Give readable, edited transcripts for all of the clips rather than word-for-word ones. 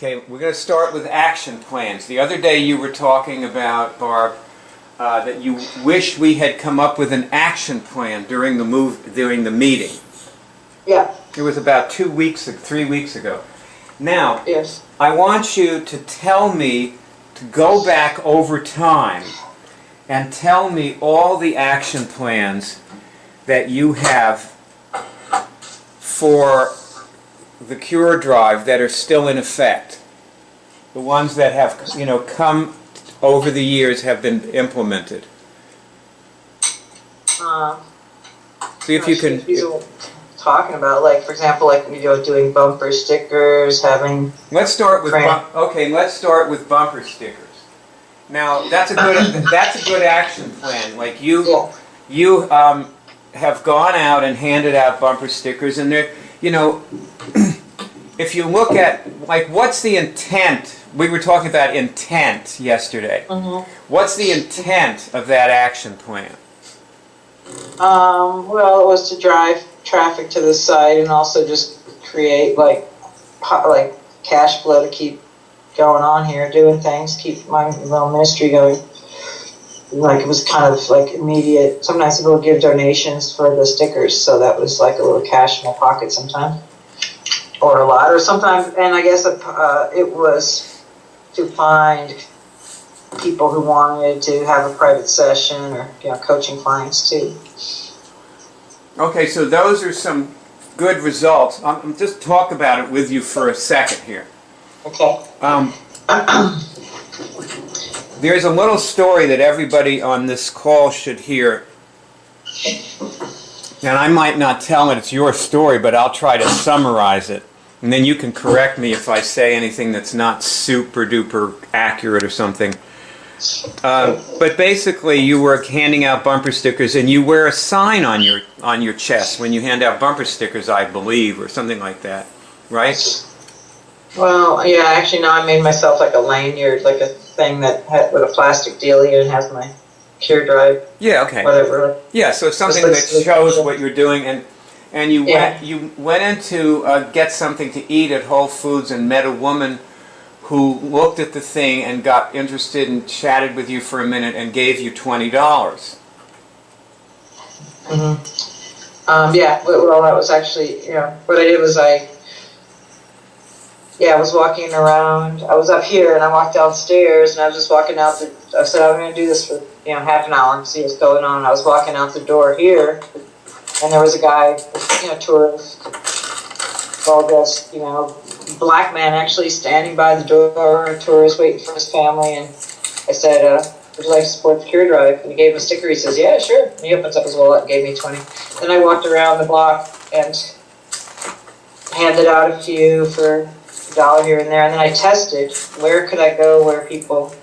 Okay, we're going to start with action plans. The other day you were talking about, Barb, that you wish we had come up with an action plan during the meeting. Yeah. It was about 3 weeks ago. Now, Yes. I want you to tell me to go back over time and tell me all the action plans that you have for the Cure Drive that are still in effect. The ones that have, come over the years have been implemented. See if you can. Talking about, like, for example, like doing bumper stickers, having. Let's start with let's start with bumper stickers. Now that's a good action plan. Like you have gone out and handed out bumper stickers, and they're if you look at, like, what's the intent? We were talking about intent yesterday. Mm-hmm. What's the intent of that action plan? Well, it was to drive traffic to the site and also just create like cash flow to keep going on here, doing things, keep my little ministry going. Like, it was kind of like immediate. Sometimes people would give donations for the stickers, so that was like a little cash in my pocket sometimes, or a lot, or sometimes. And I guess it was to find people who wanted to have a private session, or coaching clients too. Okay, so those are some good results. I'm just talk about it with you for a second here. Okay. There's a little story that everybody on this call should hear. And I might not tell it, it's your story, but I'll try to summarize it. And then you can correct me if I say anything that's not super duper accurate or something. But basically, you were handing out bumper stickers, and you wear a sign on your chest when you hand out bumper stickers, I believe, or something like that, right? Well, yeah, actually, now I made myself like a lanyard, like a thing that had with a plastic dealie and has my Cure Drive. Yeah, okay. Whatever. Yeah, so it's something that shows what you're doing, and you went in to get something to eat at Whole Foods and met a woman who looked at the thing and got interested and chatted with you for a minute and gave you $20. Mm-hmm. Yeah, well, that was actually, what I did was I was walking around. I was up here and I walked downstairs and I was just walking out. I said, I'm going to do this for, half an hour and see what's going on. And I was walking out the door here and there was a guy, tourist, all dressed, black man actually standing by the door, a tourist waiting for his family. And I said, would you like to support the Cure Drive? And he gave him a sticker. He says, yeah, sure. And he opens up his wallet and gave me 20. Then I walked around the block and handed out a few for $1 here and there. And then I tested where could I go where people,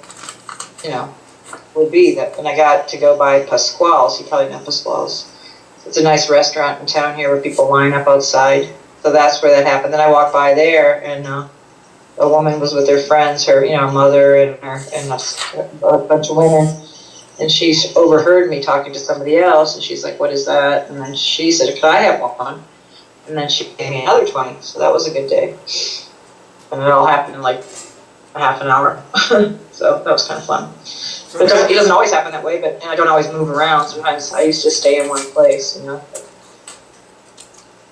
would be. And I got to go by Pasquale's. You probably know Pasquale's. It's a nice restaurant in town here where people line up outside. So that's where that happened. Then I walked by there, and a woman was with her friends, her mother and a bunch of women, and she overheard me talking to somebody else, and she's like, "What is that?" And then she said, "Could I have one?" And then she gave me another 20. So that was a good day, and it all happened in like a half an hour. So that was kind of fun. But it doesn't always happen that way. But I don't always move around. Sometimes I used to stay in one place,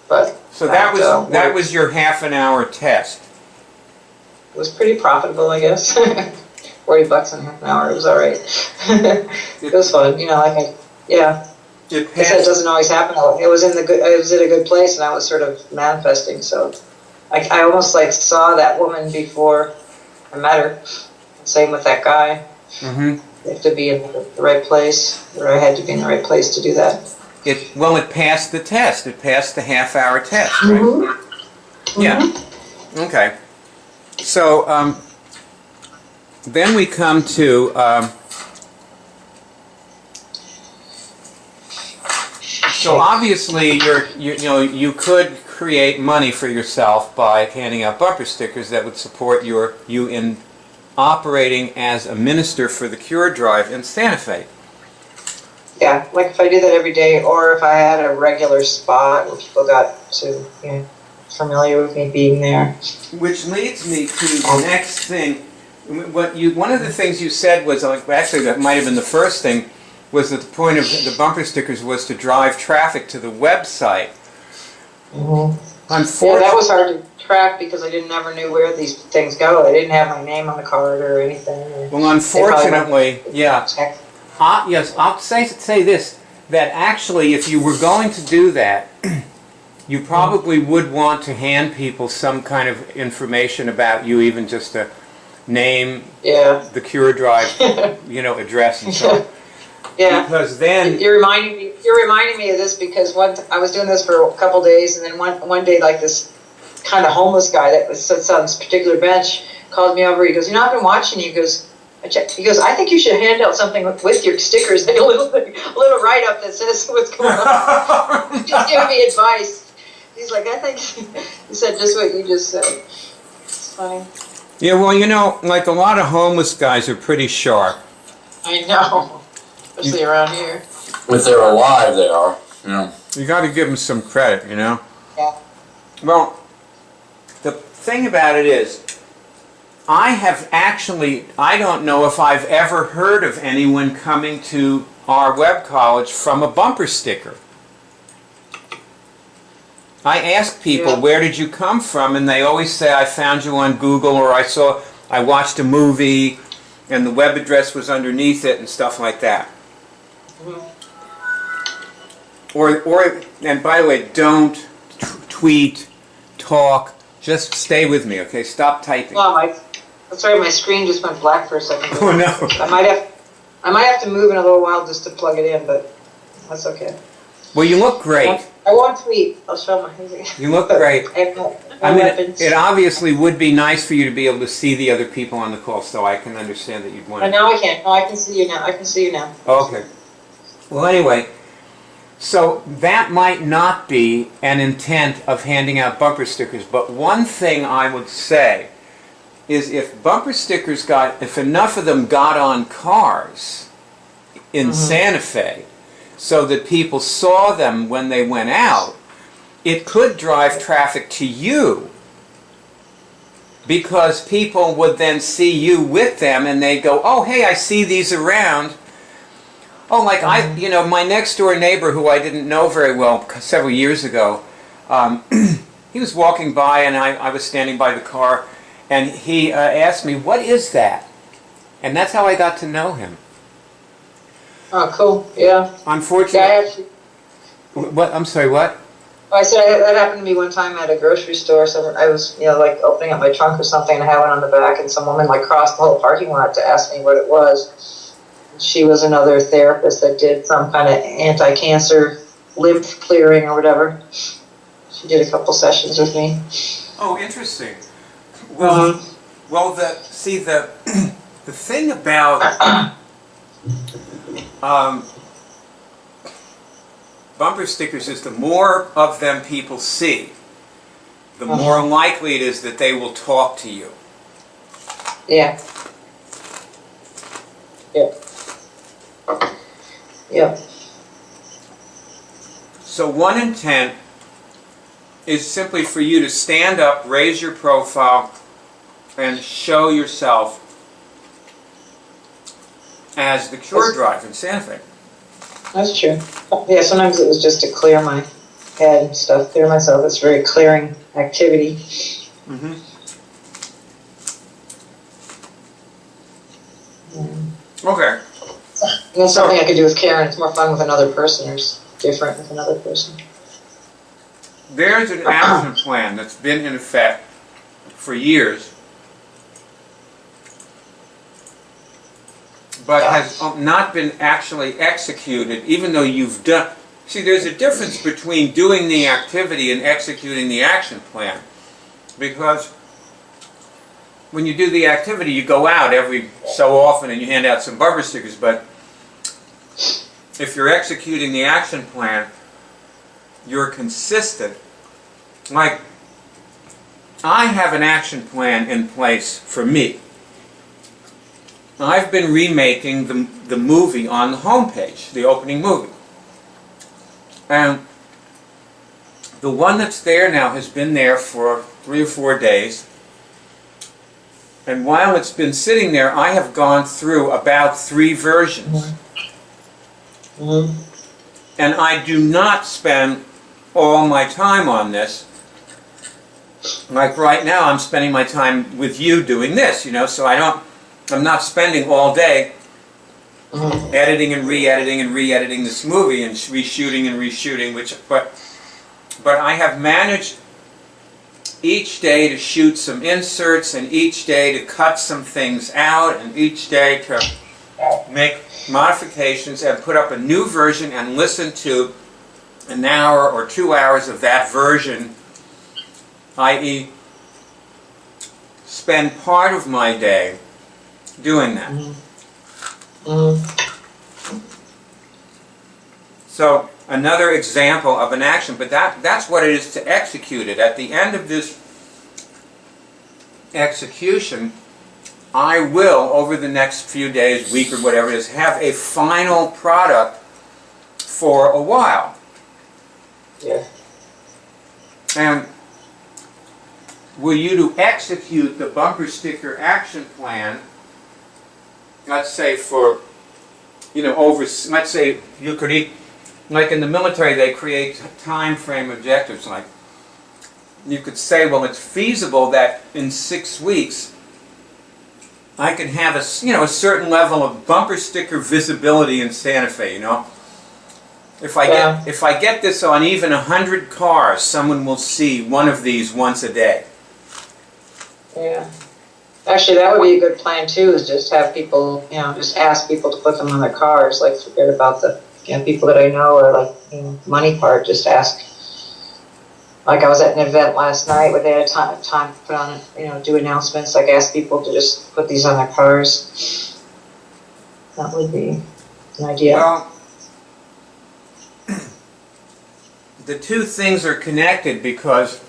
But so that was your half an hour test. It was pretty profitable, I guess. $40 in half an hour. It was all right. It was fun, It doesn't always happen. It was at a good place, and I was sort of manifesting. So I almost saw that woman before I met her. Same with that guy. Mm-hmm. You have to be in the right place, or I had to be in the right place to do that. It passed the test. It passed the half-hour test, right? Mm-hmm. Yeah. Mm-hmm. Okay. So then we come to so obviously you could create money for yourself by handing out bumper stickers that would support you in operating as a minister for the Cure Drive in Santa Fe. Yeah, like if I did that every day, or if I had a regular spot where people got to familiar with me being there. Which leads me to the next thing. One of the things you said was, actually that might have been the first thing, was that the point of the bumper stickers was to drive traffic to the website. Yeah, that was hard to track because I never knew where these things go. I didn't have my name on the card or anything. Well, unfortunately, yeah. Yes, I'll say this, that actually if you were going to do that, you probably would want to hand people some kind of information about you, even just a name, the Cure Drive, address and so on. Yeah, because then you're reminding me of this because I was doing this for a couple days, and then one day, like, this kind of homeless guy that sits on this particular bench called me over. He goes, I've been watching you. He goes, I think you should hand out something with your stickers, like a little write up that says what's going on. Just giving me advice. He's like, I think he said just what you just said. It's funny. Yeah, well, like a lot of homeless guys are pretty sharp. I know. Especially around here. If they're alive, they are. Yeah. You got to give them some credit, Yeah. Well, the thing about it is, I don't know if I've ever heard of anyone coming to our web college from a bumper sticker. I ask people, where did you come from? And they always say, I found you on Google, or I watched a movie, and the web address was underneath it, and stuff like that. And by the way, don't tweet, talk, just stay with me, okay? Stop typing. Oh, I'm sorry, my screen just went black for a second. Oh no. I might have to move in a little while just to plug it in, but that's okay. Well, you look great. I won't tweet. I'll show my. You look great. I have no weapons. It obviously would be nice for you to be able to see the other people on the call, so I can understand that you'd want to. Now I can. No, I can see you now. I can see you now. Okay. Well, anyway, so that might not be an intent of handing out bumper stickers, but one thing I would say is if bumper stickers if enough of them got on cars in Santa Fe, so that people saw them when they went out, it could drive traffic to you, because people would then see you with them and they go, oh, hey, I see these around. Oh, like my next door neighbor, who I didn't know very well several years ago, he was walking by and I was standing by the car, and he asked me, what is that? And that's how I got to know him. Oh, cool. Yeah. Unfortunately. What? I'm sorry, what? I said that happened to me one time at a grocery store. So I was, like opening up my trunk or something, and I had one on the back, and some woman crossed the whole parking lot to ask me what it was. She was another therapist that did some kind of anti-cancer lymph clearing or whatever. She did a couple sessions with me. Oh, interesting. Well, the thing about bumper stickers is the more of them people see, the more likely it is that they will talk to you. Yeah. Yeah. Yeah. So one intent is simply for you to stand up, raise your profile, and show yourself as the Cure Drive in Santa Fe. That's true. Yeah, sometimes it was just to clear my head and stuff, clear myself. It's a very clearing activity. Mm-hmm. Okay. And that's something I could do with Karen. It's more fun with another person, or it's different with another person. There's an action plan that's been in effect for years, but has not been actually executed, even though you've done... See, there's a difference between doing the activity and executing the action plan. Because when you do the activity, you go out every so often and you hand out some bumper stickers, but if you're executing the action plan, you're consistent. Like, I have an action plan in place for me. I've been remaking the movie on the homepage, the opening movie. And The one that's there now has been there for 3 or 4 days. And while it's been sitting there, I have gone through about 3 versions. And I do not spend all my time on this. Like right now, I'm spending my time with you doing this, you know, so I'm not spending all day editing and re-editing and re-editing this movie and reshooting and reshooting, but I have managed each day to shoot some inserts, and each day to cut some things out, and each day to make modifications and put up a new version and listen to an hour or 2 hours of that version, i.e. spend part of my day doing that. So another example of an action, but that's what it is to execute it. At the end of this execution, I will, over the next few days, week or whatever it is, have a final product for a while. Yeah. And were you to execute the bumper sticker action plan, let's say for, you know, let's say you could like in the military they create time frame objectives, like you could say, well, it's feasible that in 6 weeks I can have a certain level of bumper sticker visibility in Santa Fe, you know. If I get this on even 100 cars, someone will see one of these once a day. Yeah. Actually, that would be a good plan too, is just have people, you know, just ask people to put them on their cars, like forget about the, you know, people that I know, or like, you know, money part, just ask. Like I was at an event last night where they had time to put on, you know, do announcements, like ask people to just put these on their cars. That would be an idea. Well, the two things are connected because,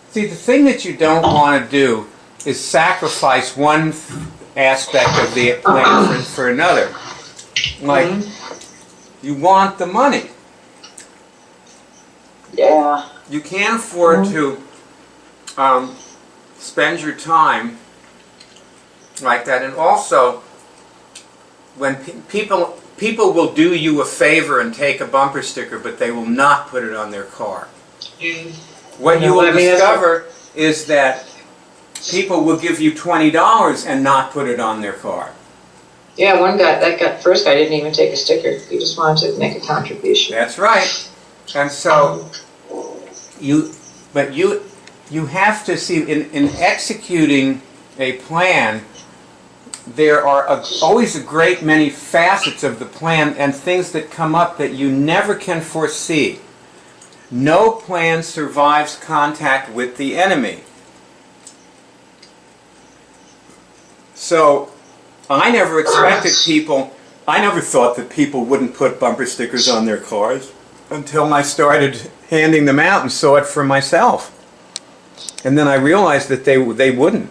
see, the thing that you don't want to do is sacrifice one aspect of the plan for another. Like, you want the money. Yeah. You can't afford to spend your time like that. And also, when people will do you a favor and take a bumper sticker, but they will not put it on their car. What you will discover is that people will give you $20 and not put it on their car. Yeah, one guy, first guy didn't even take a sticker. He just wanted to make a contribution. That's right. And so you have to see, in executing a plan, there are always a great many facets of the plan and things that come up that you never can foresee. No plan survives contact with the enemy. So I never thought that people wouldn't put bumper stickers on their cars until I started handing them out and saw it for myself. And then I realized that they wouldn't.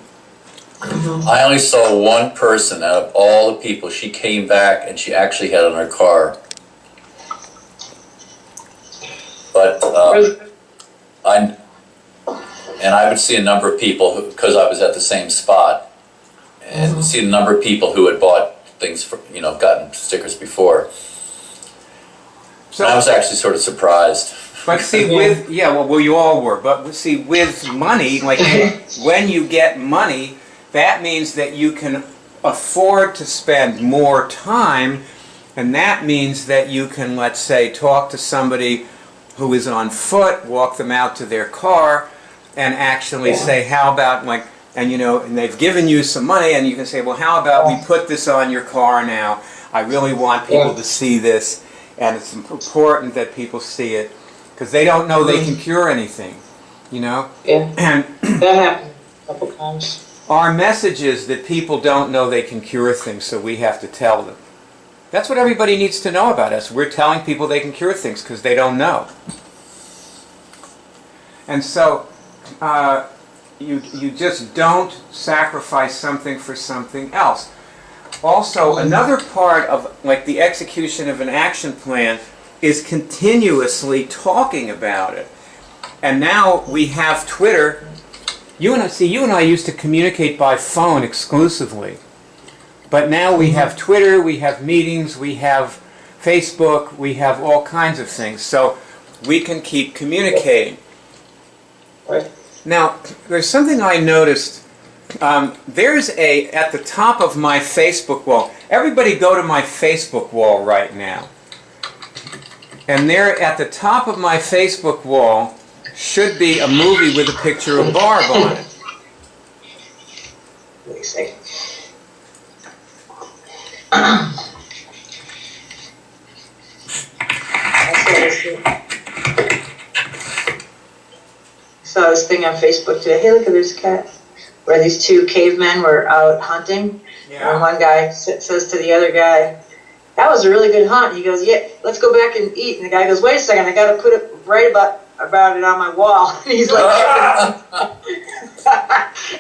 I only saw one person out of all the people. She came back and she actually had it on her car. But I would see a number of people, because I was at the same spot, and see a number of people who had bought things for, you know, gotten stickers before. So I was actually sort of surprised. But see, well, you all were. But see, with money, like when you get money, that means that you can afford to spend more time, and that means that you can, let's say, talk to somebody who is on foot, walk them out to their car, and actually say, how about, like, and you know, and they've given you some money, and you can say, well, how about we put this on your car now? I really want people to see this, and it's important that people see it, because they don't know they can cure anything, you know? Yeah, and that happened a couple times. Our message is that people don't know they can cure things, so we have to tell them. That's what everybody needs to know about us. We're telling people they can cure things because they don't know. And so you just don't sacrifice something for something else. Also, another part of like the execution of an action plan is continuously talking about it. And now we have Twitter. You and I used to communicate by phone exclusively. But now we have Twitter, we have meetings, we have Facebook, we have all kinds of things. So we can keep communicating. Right. Now, there's something I noticed. There's at the top of my Facebook wall. Everybody go to my Facebook wall right now. And there at the top of my Facebook wall should be a movie with a picture of Barb on it. Wait a second. I saw this thing on Facebook today. Hey, look at this cat. Where these two cavemen were out hunting. Yeah. And one guy says to the other guy, "That was a really good hunt." He goes, "Yeah, let's go back and eat." And the guy goes, "Wait a second, I got to put it right about it on my wall." And he's like,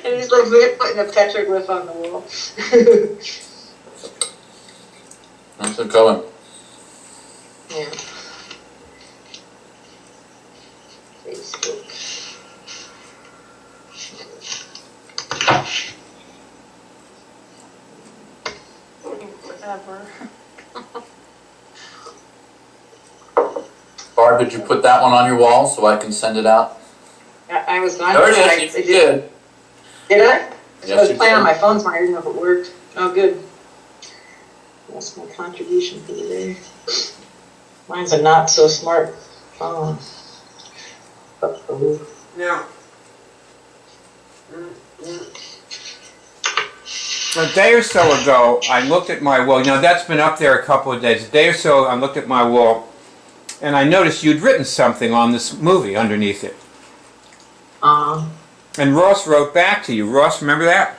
and he's like putting a petroglyph on the wall. Thanks for coming. Yeah. Facebook. Whatever. Barb, did you put that one on your wall so I can send it out? I was going There to. it is, you did. Did I? Yes, I was you playing did. on my phone, so I didn't know if it worked. Oh, good. That's my contribution for the day. Mine's a not so smart phone. Uh-oh. Now, a day or so ago, I looked at my wall. Now, that's been up there a couple of days. A day or so, I looked at my wall, and I noticed you'd written something on this movie underneath it. And Ross wrote back to you. Ross, remember that?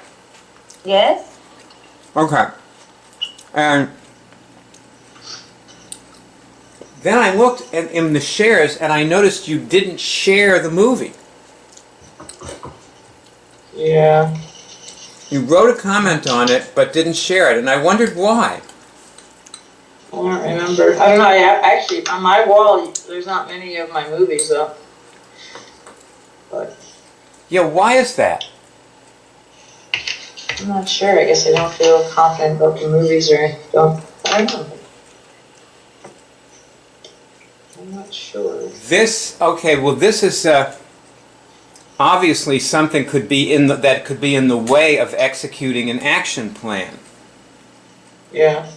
Yes? Okay. And then I looked in the shares, and I noticed you didn't share the movie. Yeah. You wrote a comment on it, but didn't share it, and I wondered why. I don't remember. I don't know. Actually, on my wall, there's not many of my movies up. But Yeah, why is that? I'm not sure. I guess I don't feel confident about the movies, or I don't know. I'm not sure. This is obviously something that could be in the way of executing an action plan. Yeah.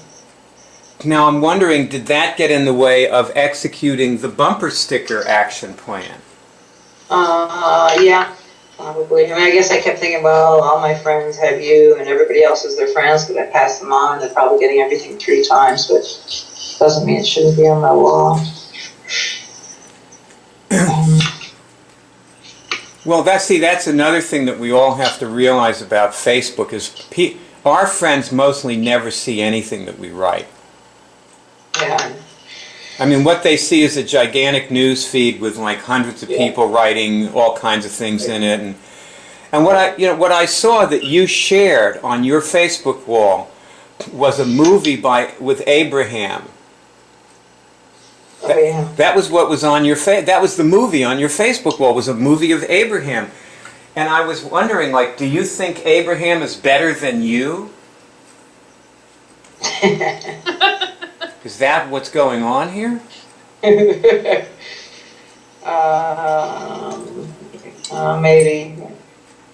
Now I'm wondering, did that get in the way of executing the bumper sticker action plan? Yeah, probably. I mean, I guess I kept thinking, well, all my friends have you, and everybody else is their friends, because I passed them on. They're probably getting everything 3 times, but doesn't mean it shouldn't be on my wall. Well, that's another thing that we all have to realize about Facebook is our friends mostly never see anything that we write. Yeah. I mean, what they see is a gigantic news feed with like hundreds of people writing all kinds of things in it, and what I saw that you shared on your Facebook wall was a movie with Abraham. Oh, yeah. That was what was on your that was the movie on your Facebook wall, was a movie of Abraham. And I was wondering, like, do you think Abraham is better than you? Is that what's going on here? Maybe.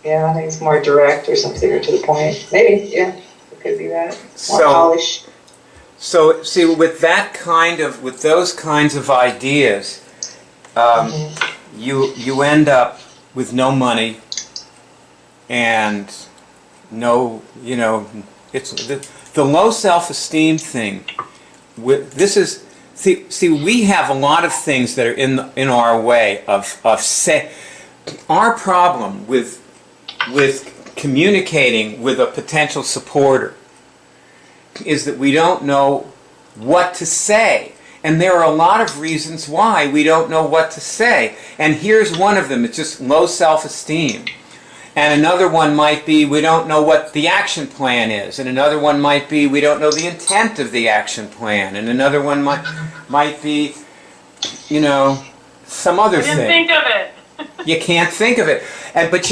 Yeah, I think it's more direct or something, or to the point. Maybe, yeah. It could be that. More polished. So, see, with those kinds of ideas, you end up with no money and no, it's the low self-esteem thing. See, we have a lot of things that are in our way of our problem with communicating with a potential supporter is that we don't know what to say. And there are a lot of reasons why we don't know what to say. And here's one of them. It's just low self-esteem. And another one might be we don't know what the action plan is. And another one might be we don't know the intent of the action plan. And another one might be, some other I didn't thing. think of it. You can't think of it. But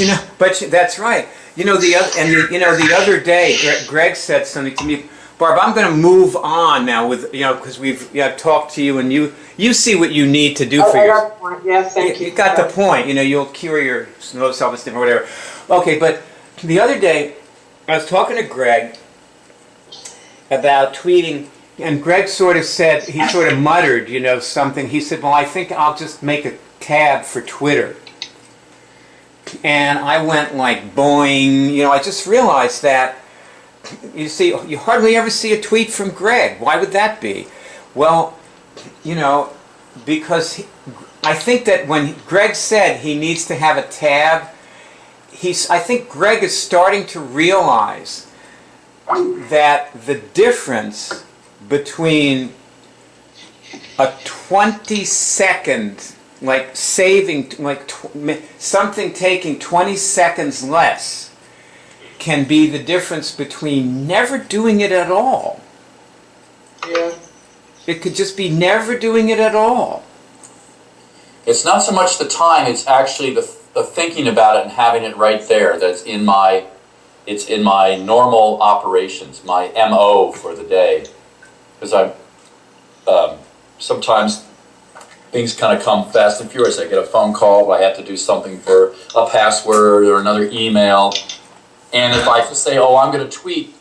that's right. The other day, Greg said something to me. Barb, I'm going to move on now with, because I've talked to you and you see what you need to do for your... Yes, thank you. You got the point. You'll cure your low self-esteem or whatever. Okay, but the other day, I was talking to Greg about tweeting, and Greg he sort of muttered, something. He said, well, I think I'll just make a tab for Twitter. And I went like, boing, I just realized that, you see, you hardly ever see a tweet from Greg. Why would that be? Well, because I think that when Greg said he needs to have a tab, I think Greg is starting to realize that the difference between a 20-second, like saving, something taking 20 seconds less can be the difference between never doing it at all. Yeah. It could just be never doing it at all. It's not so much the time, it's actually the thinking about it and having it right there. It's in my normal operations, my MO for the day. Because sometimes things kind of come fast and furious. I get a phone call, I have to do something for a password or another email. And if I just say, oh, I'm going to tweet,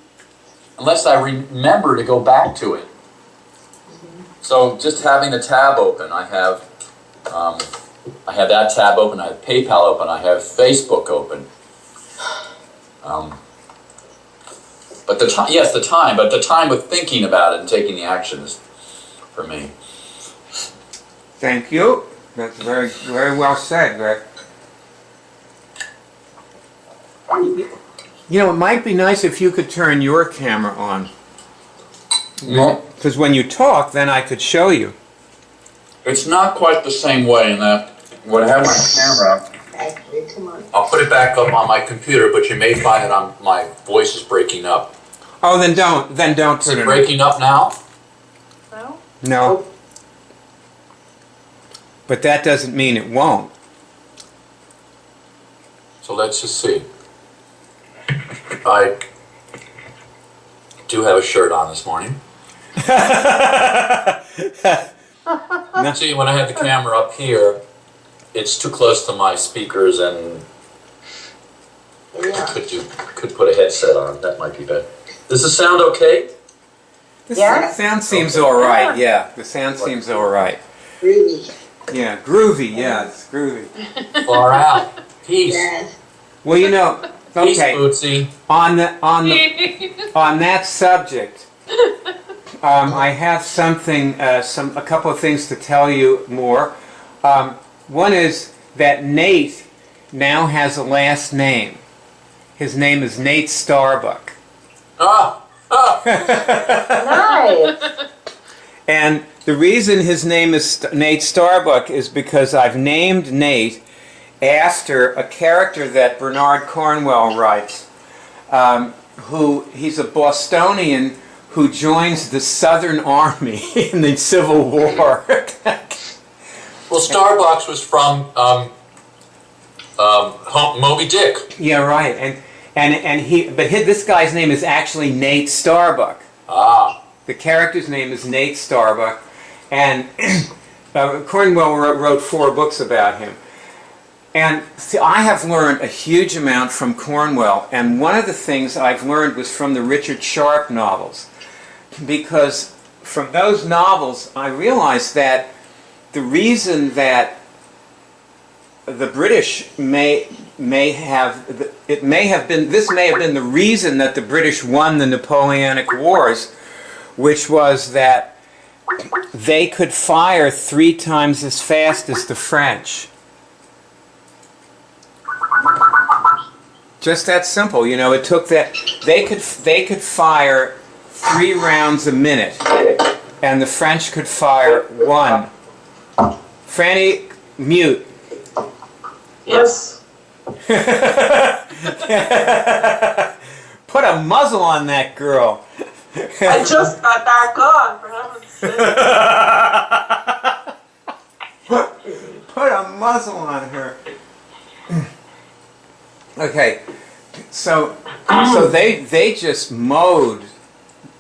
unless I remember to go back to it. So just having the tab open, I have that tab open, I have PayPal open, I have Facebook open. But the time with thinking about it and taking the action is for me. Thank you. That's very, very well said, Greg. It might be nice if you could turn your camera on. Because when you talk, then I could show you. It's not quite the same way in that when I have my camera, I'll put it back up on my computer, but you may find that my voice is breaking up. Oh, then don't turn it on. Is it breaking up now? No? No. But that doesn't mean it won't. So let's just see. I do have a shirt on this morning. See, when I have the camera up here, it's too close to my speakers, and I could put a headset on. That might be better. Does the sound okay? The sound seems all right. Yeah, the sound seems all right. Groovy. Yeah, groovy. Yeah, it's groovy. Far out. Peace. Yes. Well, okay. Peace, Bootsy. On that subject, I have a couple of things to tell you more. One is that Nate now has a last name. His name is Nate Starbuck. Nice. And the reason his name is Nate Starbuck is because I've named Nate after a character that Bernard Cornwell writes, he's a Bostonian who joins the Southern Army in the Civil War. Well, Starbucks was from Moby Dick. Yeah, right. This guy's name is actually Nate Starbuck. Ah. The character's name is Nate Starbuck, and Cornwell wrote 4 books about him. And see, I have learned a huge amount from Cornwell, and one of the things I've learned was from the Richard Sharp novels, because from those novels I realized that the reason that the British may have been the reason that the British won the Napoleonic Wars, which was that they could fire 3 times as fast as the French. Just that simple, it took that they could fire 3 rounds a minute, and the French could fire 1. Franny, mute. Yes. Put a muzzle on that girl. I just got back on, for heaven's sake. Put a muzzle on her. Okay, so they just mowed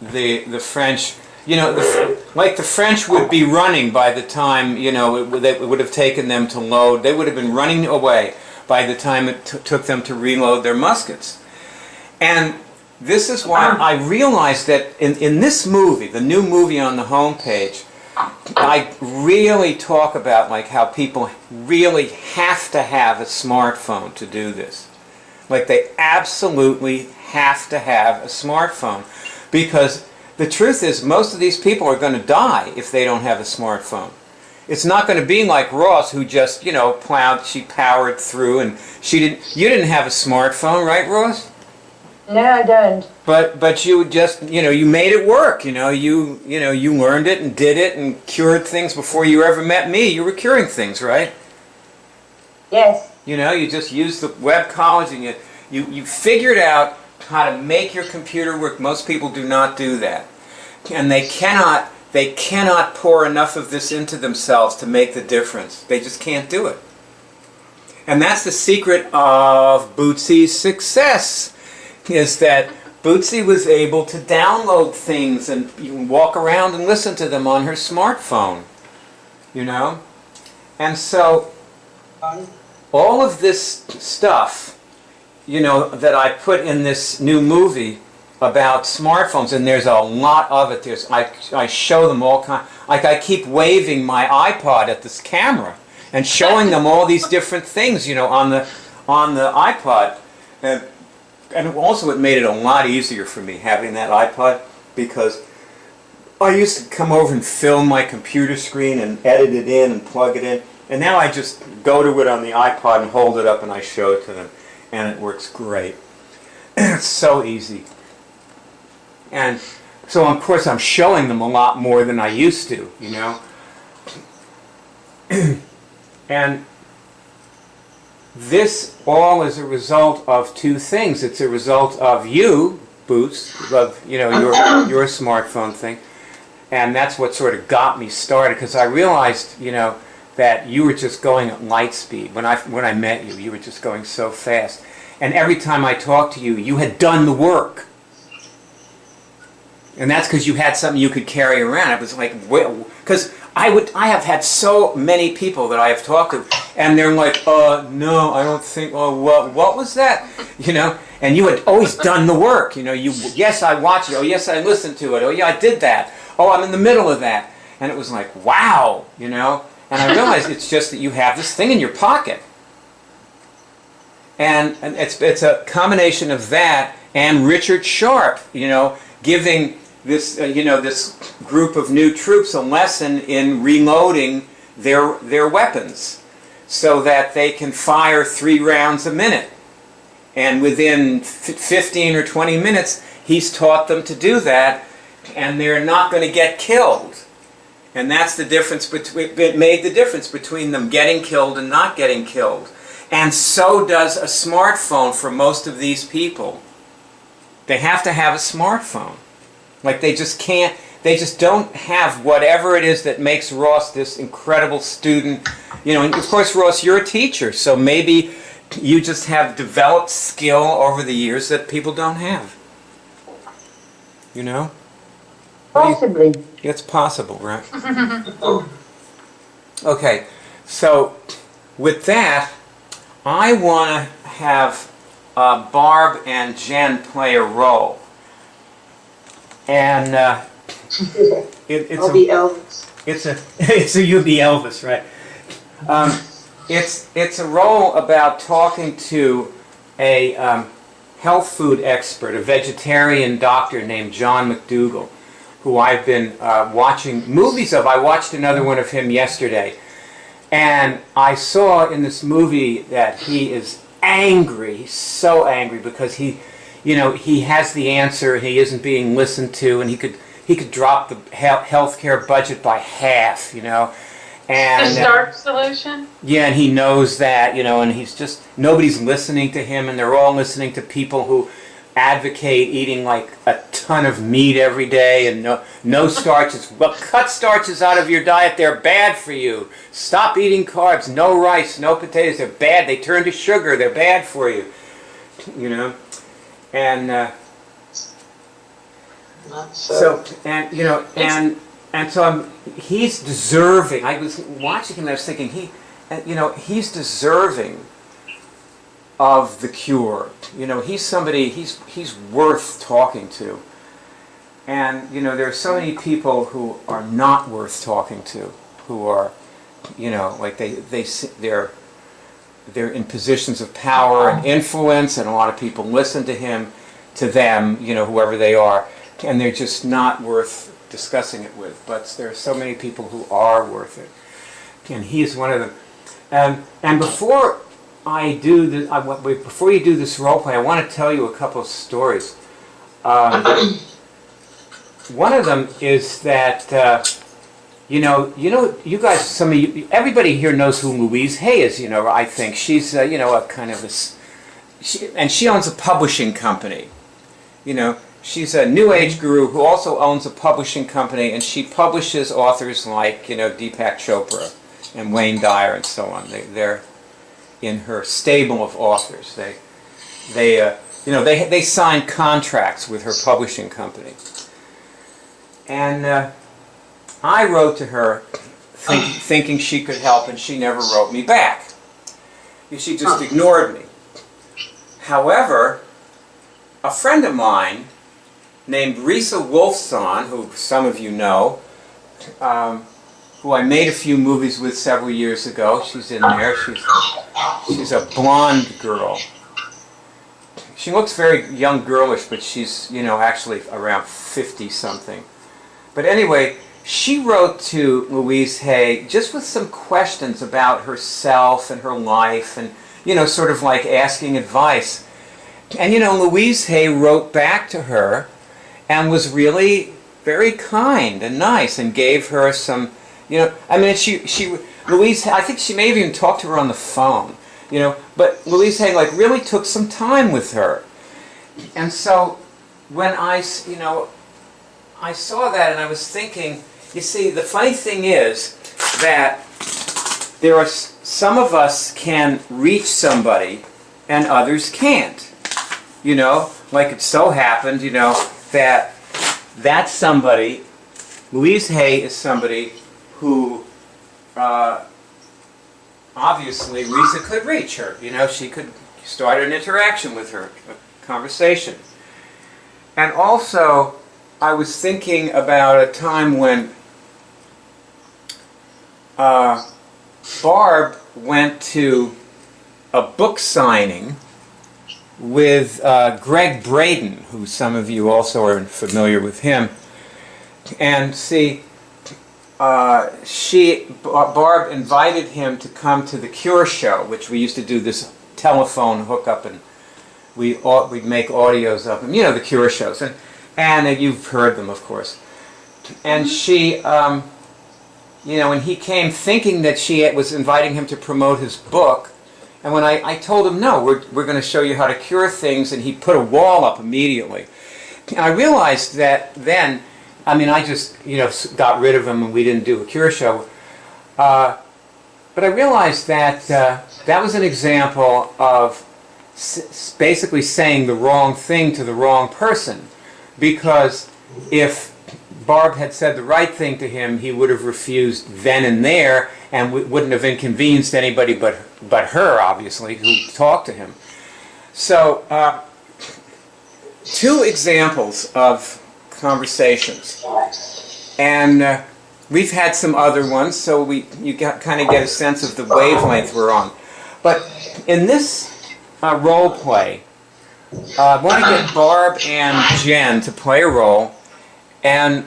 the French. You know, like the French would be running by the time, you know, it would have taken them to load. They would have been running away by the time it took them to reload their muskets. And this is why I realized that in this movie, the new movie on the homepage, I really talk about like how people really have to have a smartphone to do this. Like they absolutely have to have a smartphone, because the truth is most of these people are going to die if they don't have a smartphone. It's not going to be like Ross, who just, you know, she powered through, and you didn't have a smartphone, right, Ross? No, I don't. But you just, you know, you made it work. You learned it and did it and cured things before you ever met me. You were curing things, right? Yes. You know, you just used the web college, and you figured out how to make your computer work. Most people do not do that, and they cannot pour enough of this into themselves to make the difference. They just can't do it. And that's the secret of Bootsy's success, is that Bootsy was able to download things and you can walk around and listen to them on her smartphone, you know? And so all of this stuff, you know, that I put in this new movie about smartphones, and there's a lot of it. I show them all kind. Like I keep waving my iPod at this camera and showing them all these different things, you know, on the iPod. And also it made it a lot easier for me having that iPod, because I used to come over and film my computer screen and edit it in and plug it in, and now I just go to it on the iPod and hold it up and I show it to them, and it works great. It's so easy. And so of course I'm showing them a lot more than I used to, you know. And this all is a result of two things. It's a result of you, Boots, of, you know, your smartphone thing, and that's what sort of got me started, because I realized, you know, that you were just going at light speed. When I met you, you were just going so fast, and every time I talked to you, you had done the work. And that's because you had something you could carry around. It was like, because I have had so many people that I have talked to, and they're like, no, I don't think, what was that? You know, and you had always done the work. You know, yes, I watched it. Oh, yes, I listened to it. Oh, yeah, I did that. Oh, I'm in the middle of that. And it was like, wow, you know. And I realized it's just that you have this thing in your pocket. And it's a combination of that and Richard Sharp, you know, giving this, you know, this group of new troops a lesson in reloading their weapons so that they can fire 3 rounds a minute. And within 15 or 20 minutes, he's taught them to do that, and they're not going to get killed. And that's the difference it made the difference between them getting killed and not getting killed. And so does a smartphone for most of these people. They have to have a smartphone. Like they just can't, they just don't have whatever it is that makes Ross this incredible student. You know, and of course, Ross, you're a teacher, so maybe you just have developed skill over the years that people don't have. You know? Possibly. It's possible, right? Okay, so with that, I want to have Barb and Jen play a role. And I'll be Elvis. You'll be Elvis, right? It's a role about talking to a health food expert, a vegetarian doctor named John McDougall, who I've been watching movies of. I watched another one of him yesterday, and I saw in this movie that he is angry, so angry, because he has the answer, he isn't being listened to, and he could drop the healthcare budget by half, you know. And the stark solution? Yeah, and he knows that, you know, and he's just, nobody's listening to him, and they're all listening to people who advocate eating like a ton of meat every day and no starches. Well, cut starches out of your diet, they're bad for you. Stop eating carbs, no rice, no potatoes, they're bad. They turn to sugar, they're bad for you. you know, and Not so and you know and so he's deserving. I was watching him and I was thinking he's deserving of the cure. You know, he's somebody he's worth talking to. And you know, there are so many people who are not worth talking to, who are, you know, like they're in positions of power and influence, and a lot of people listen to them, you know, whoever they are, and they're just not worth discussing it with. But there are so many people who are worth it, and he's one of them. And before I do this, before you do this role play, I want to tell you a couple of stories. One of them is that you guys, everybody here knows who Louise Hay is. You know, I think she's you know, a kind of and she owns a publishing company. You know, she's a New Age guru who also owns a publishing company, and she publishes authors like, you know, Deepak Chopra and Wayne Dyer and so on. They're in her stable of authors. They sign contracts with her publishing company. And I wrote to her thinking she could help, and she never wrote me back. She just ignored me. However, a friend of mine named Risa Wolfson, who some of you know, who I made a few movies with several years ago, she's in there. She's a blonde girl. She looks very young girlish, but she's, you know, actually around 50-something. But anyway, she wrote to Louise Hay just with some questions about herself and her life, and, you know, sort of like asking advice. And, you know, Louise Hay wrote back to her and was really very kind and nice and gave her some, you know, I mean, Louise, I think she may have even talked to her on the phone, you know, but Louise Hay, like, really took some time with her. And so when I saw that, and I was thinking, you see, the funny thing is that there are some of us can reach somebody and others can't. You know, like it so happened, you know, that somebody, Louise Hay is somebody who obviously Risa could reach her. You know, she could start an interaction with her, a conversation. And also, I was thinking about a time when Barb went to a book signing with Greg Braden, who some of you also are familiar with him. And see, Barb invited him to come to the Cure show, which we used to do this telephone hookup, and we'd make audios of them. You know, the Cure shows. And you've heard them, of course. And she, you know, when he came thinking that she was inviting him to promote his book, and when I told him, no, we're going to show you how to cure things, and he put a wall up immediately. And I realized that then, I mean, I just, you know, got rid of him and we didn't do a Cure show. But I realized that that was an example of basically saying the wrong thing to the wrong person. Because if Barb had said the right thing to him, he would have refused then and there, and wouldn't have inconvenienced anybody but her, obviously, who talked to him. So, two examples of conversations. And we've had some other ones, so you kind of get a sense of the wavelength we're on. But in this role play, I want to get Barb and Jen to play a role, and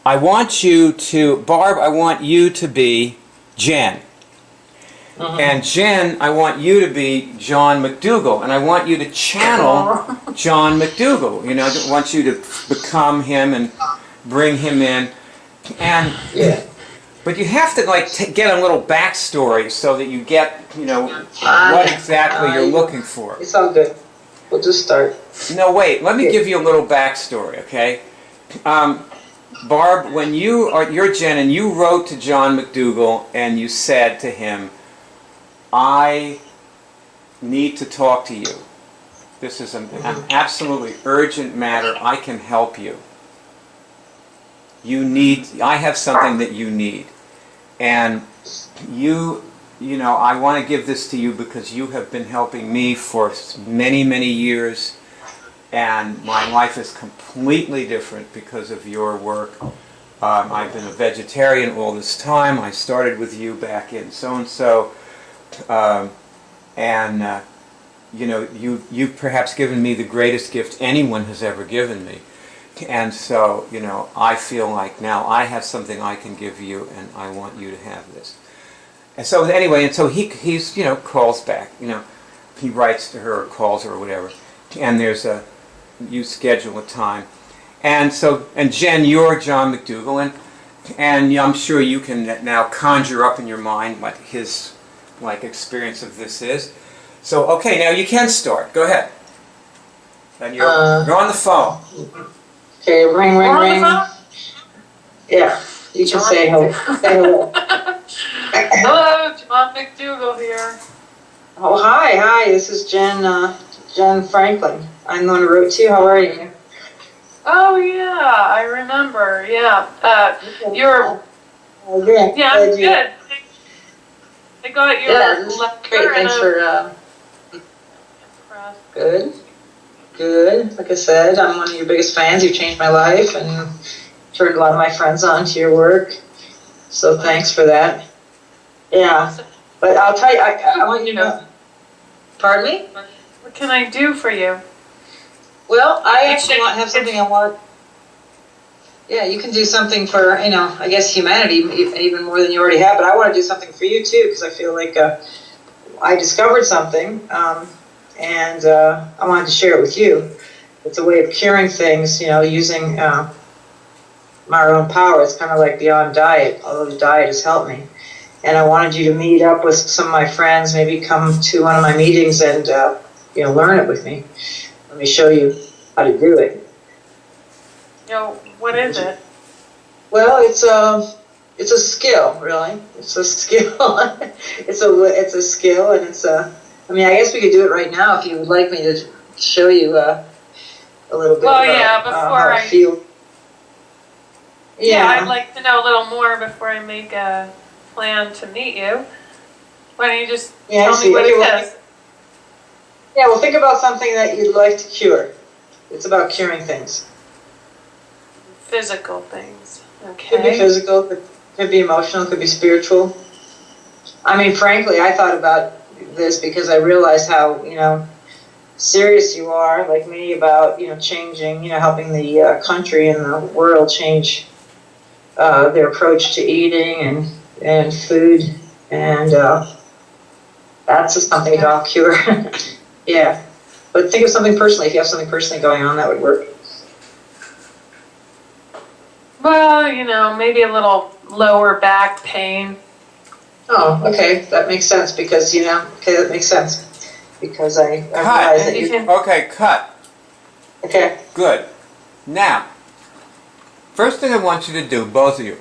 I want you to, Barb, I want you to be Jen. And Jen, I want you to be John McDougall, and I want you to channel John McDougall. You know, I want you to become him and bring him in. And but you have to like get a little backstory so that you get, you know, what exactly you're looking for. It's all good. We'll just start. No, wait. Let me give you a little backstory, okay? Barb, when you're Jen, and you wrote to John McDougall and you said to him, I need to talk to you. This is an absolutely urgent matter. I can help you. I have something that you need. And you know, I want to give this to you because you have been helping me for many, many years. And my life is completely different because of your work. I've been a vegetarian all this time. I started with you back in so-and-so. You know, you've perhaps given me the greatest gift anyone has ever given me. And so, you know, I feel like now I have something I can give you, and I want you to have this. And so anyway, and so he's, you know, calls back. You know, he writes to her or calls her or whatever. And you schedule a time. And so, and Jen, you're John McDougall, and I'm sure you can now conjure up in your mind what his, like, experience of this is. So, okay, now you can start. Go ahead. And you're on the phone. Okay, ring, ring, ring. Yeah, you can say hello. Say hello. Hello, John McDougall here. Oh, hi. This is Jen Franklin. I'm the one who wrote to you. How are you? Oh yeah, I remember. Yeah, you're. Good. Yeah, I'm good. I got your letter. Great. Thanks for. Good. Like I said, I'm one of your biggest fans. You've changed my life and turned a lot of my friends on to your work. So thanks for that. Yeah. But I'll tell you, I want you to know. Pardon me? What can I do for you? Well, I actually have something I want. Yeah, you can do something for, you know, I guess humanity even more than you already have. But I want to do something for you too, because I feel like I discovered something. And I wanted to share it with you. It's a way of curing things, you know, using my own power. It's kind of like beyond diet, although the diet has helped me. And I wanted you to meet up with some of my friends, maybe come to one of my meetings and, you know, learn it with me. Let me show you how to do it. You know, what is it? Well, it's a skill, really. It's a skill. it's a skill, and it's a. I mean, I guess we could do it right now if you would like me to show you a little bit about how I feel. Yeah, I'd like to know a little more before I make a plan to meet you. Why don't you just tell me what it is? Yeah, well, think about something that you'd like to cure. It's about curing things. Physical things. Okay. Could be physical, could be emotional, could be spiritual. I mean, frankly, I thought about this because I realized how, you know, serious you are, like me, about, you know, changing, you know, helping the country and the world change their approach to eating and food, and that's just something that I'll cure. Yeah, but think of something personally. If you have something personally going on, that would work. Well, you know, maybe a little lower back pain. Oh, okay, that makes sense because, you know, that makes sense because I realize that you. Okay, cut. Okay. Good. Now, first thing I want you to do, both of you,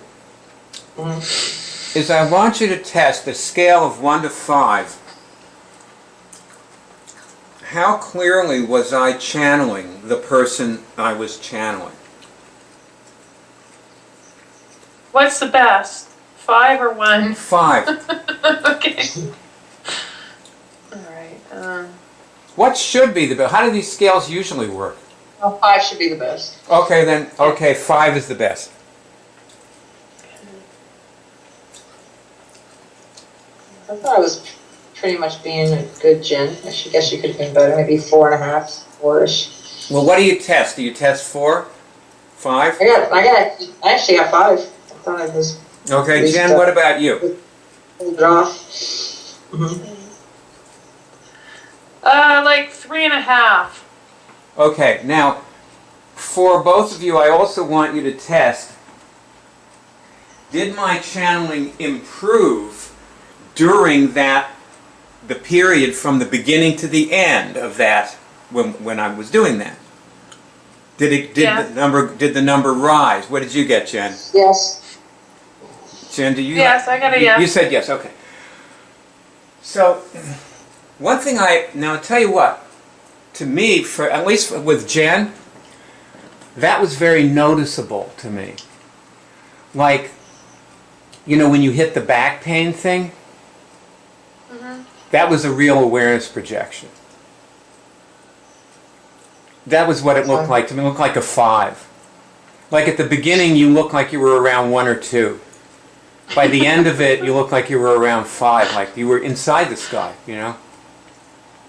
is I want you to test the scale of 1 to 5. How clearly was I channeling the person I was channeling? What's the best? 5 or 1? 5. Okay. All right. What should be the best? How do these scales usually work? Well, 5 should be the best. Okay, then, okay, 5 is the best. I thought I was pretty much being a good Jen. I guess you could have been better. Maybe 4.5, 4-ish. Well, what do you test? Do you test 4? 5? I actually got 5. I thought I was. Okay, Jen, what about you? Like 3.5. Okay, now, for both of you, I also want you to test, did my channeling improve during the period from the beginning to the end of that, when I was doing that? Did the number rise? What did you get, Jen? Yes. Jen, do you? Yes, I got a yes. You said yes, okay. So, one thing now I'll tell you what, to me, for at least with Jen, that was very noticeable to me. Like, you know, when you hit the back pain thing, that was a real awareness projection. That was what it looked like to me. It looked like a 5. Like at the beginning, you looked like you were around 1 or 2. By the end of it, you looked like you were around 5, like you were inside the sky, you know?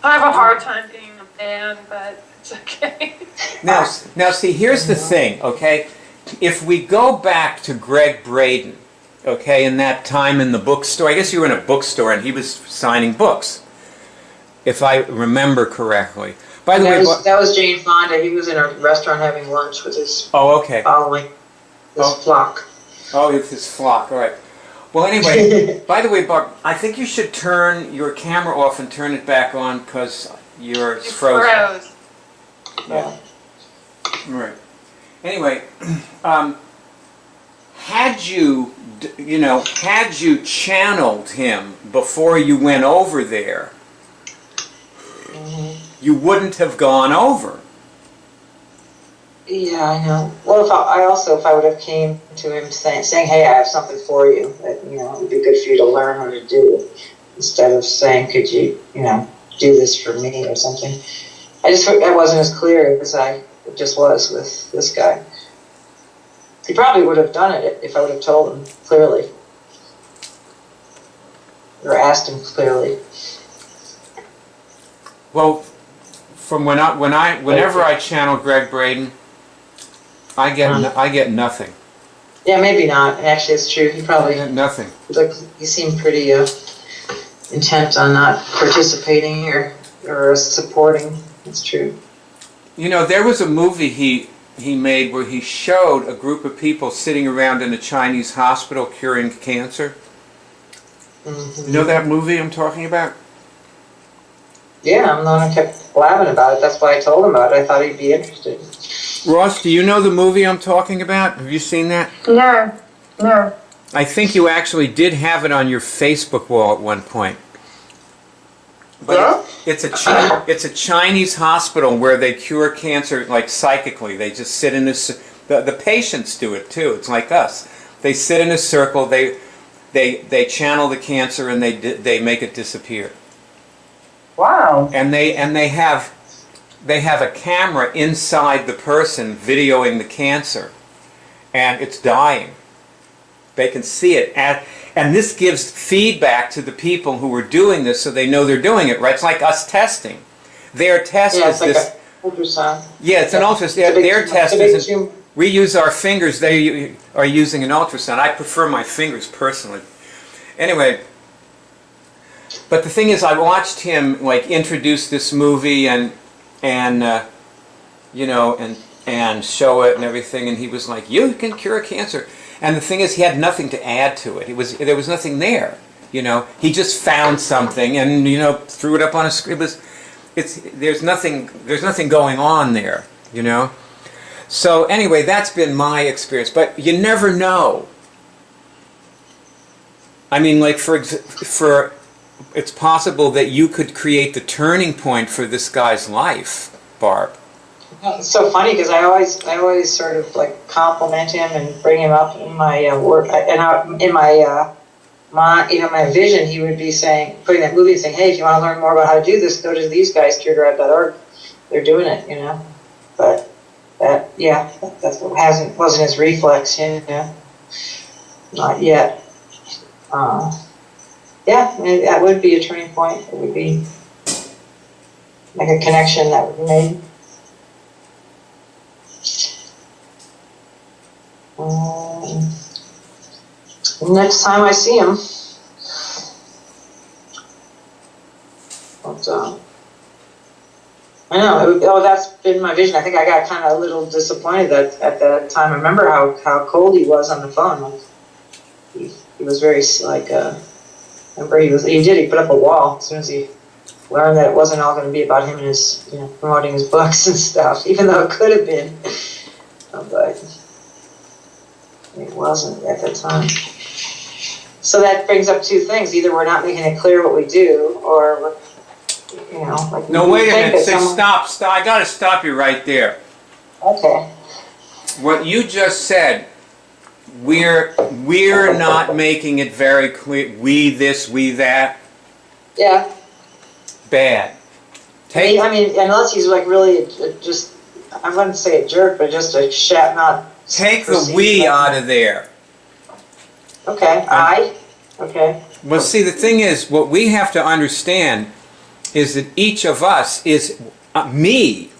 I have a hard time being a man, but it's okay. Now see, here's the thing, okay? If we go back to Greg Braden, okay, in that time in the bookstore, I guess you were in a bookstore and he was signing books, if I remember correctly. By the way, that was Jane Fonda. He was in a restaurant having lunch with his following, his flock. Oh, it's his flock, all right. Well, anyway, by the way, Barb, I think you should turn your camera off and turn it back on because you're frozen. Froze. Yeah. All right. Anyway, had you channeled him before you went over there, you wouldn't have gone over. Yeah, I know. Well, if I would have came to him saying, hey, I have something for you that, you know, it would be good for you to learn how to do, instead of saying, could you, you know, do this for me or something. I wasn't as clear as I just was with this guy. He probably would have done it if I would have told him clearly. Or asked him clearly. Well, from whenever I channel Greg Braden, I get nothing. Yeah, maybe not. And actually, it's true. He probably nothing. He seemed pretty intent on not participating or supporting. It's true. You know, there was a movie he made where he showed a group of people sitting around in a Chinese hospital curing cancer. You know that movie I'm talking about? Yeah, I'm the one who kept blabbing about it. That's why I told him about it. I thought he'd be interested. Ross, do you know the movie I'm talking about? Have you seen that? No. I think you actually did have it on your Facebook wall at one point. But Yeah? it's a Chinese hospital where they cure cancer like psychically. They just sit in the patients do it too. It's like us. They sit in a circle. They channel the cancer and they make it disappear. Wow. And they have a camera inside the person videoing the cancer, and it's dying. They can see it, and this gives feedback to the people who are doing this, so they know they're doing it right. It's like us testing. Their test is like this. An ultrasound. Yeah, it's an ultrasound. Their test is. We use our fingers. They are using an ultrasound. I prefer my fingers personally. Anyway. But the thing is, I watched him like introduce this movie and you know, and show it and everything, and he was like, "You can cure cancer." And the thing is, he had nothing to add to it. There was nothing there. You know, he just found something and, you know, threw it up on a screen. There's nothing going on there. You know. So anyway, that's been my experience. But you never know. I mean, like for it's possible that you could create the turning point for this guy's life, Barb. It's so funny because I always sort of like compliment him and bring him up in my work, and in my vision he would be saying, putting that movie and saying, hey, if you want to learn more about how to do this, go to these guys, curedrive.org. They're doing it, you know. But that wasn't his reflex, you know. Not yet. Yeah, that would be a turning point. It would be like a connection that would be made. Next time I see him. But, I know, that's been my vision. I think I got kind of a little disappointed at that time. I remember how cold he was on the phone. Like, he was very, like, remember he put up a wall as soon as he learned that it wasn't all going to be about him and his, you know, promoting his books and stuff, even though it could have been. But it wasn't at that time. So that brings up two things. Either we're not making it clear what we do, or you know, like. No, you wait a think minute. that Say, someone- stop. I got to stop you right there. Okay. What you just said, we're not making it very clear. We this, we that. Yeah. Bad. I mean, unless he's like really just, I wouldn't say a jerk, but just a not. Take the we out of there. Okay. Okay. Well, see, the thing is, what we have to understand is that each of us is me.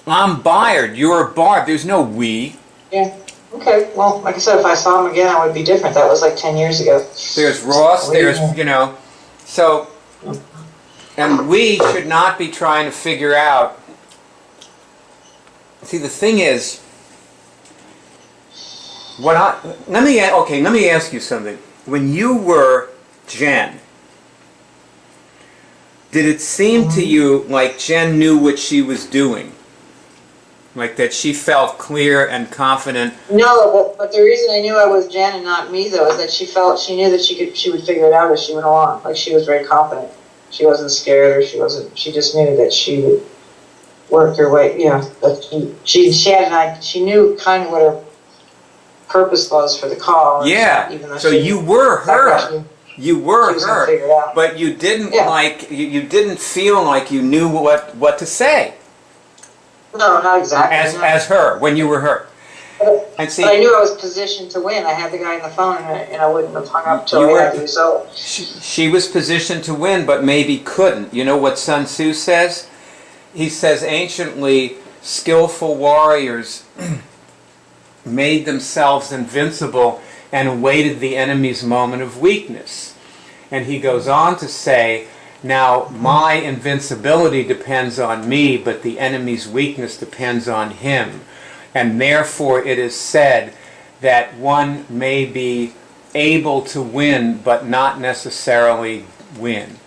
I'm Byard. You're Barb. There's no we. Yeah. Okay. Well, like I said, if I saw him again, I would be different. That was like 10 years ago. There's Ross. There's, you know. So, and we should not be trying to figure out. See, the thing is, let me ask you something. When you were Jen, did it seem to you like Jen knew what she was doing? Like that she felt clear and confident? No, but the reason I knew I was Jen and not me, though, is that she knew that she would figure it out as she went along. Like, she was very confident. She wasn't scared, or she just knew that she would work her way, you know, that she knew kind of what her purpose was for the call. Yeah, even though so you were her. You were her, but you didn't you didn't feel like you knew what to say. No, not exactly. As her, when you were her. And see, but I knew I was positioned to win. I had the guy on the phone, and I wouldn't have hung up till I had the result. She was positioned to win, but maybe couldn't. You know what Sun Tzu says? He says, anciently, skillful warriors made themselves invincible and awaited the enemy's moment of weakness. And he goes on to say, now my invincibility depends on me, but the enemy's weakness depends on him. And therefore it is said that one may be able to win, but not necessarily win.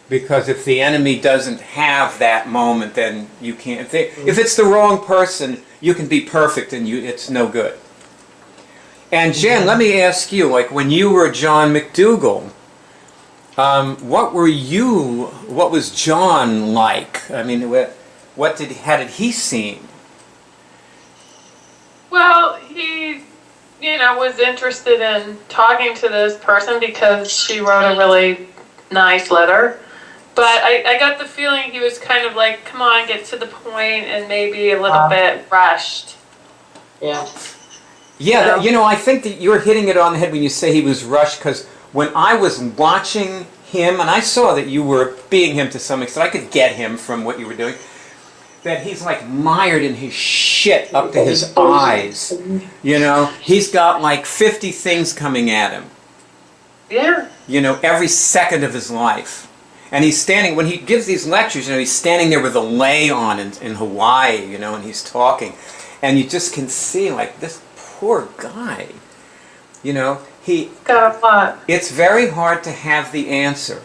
Because if the enemy doesn't have that moment, then you can't. If it's the wrong person, you can be perfect and it's no good. And Jen, let me ask you, like when you were John McDougall, what was John like? I mean, how did he seem? Well, he, was interested in talking to this person because she wrote a really nice letter. But I got the feeling he was kind of like, come on, get to the point, and maybe a little bit rushed. Yeah. Yeah, I think that you're hitting it on the head when you say he was rushed, because when I was watching him, and I saw that you were being him to some extent, I could get him from what you were doing, that he's like mired in his shit up to his eyes. He's got like 50 things coming at him. Yeah. Every second of his life. And he's standing, when he gives these lectures, he's standing there with a lei on in Hawaii, and he's talking. And you just can see, like, this poor guy, he... Got a lot. It's very hard to have the answer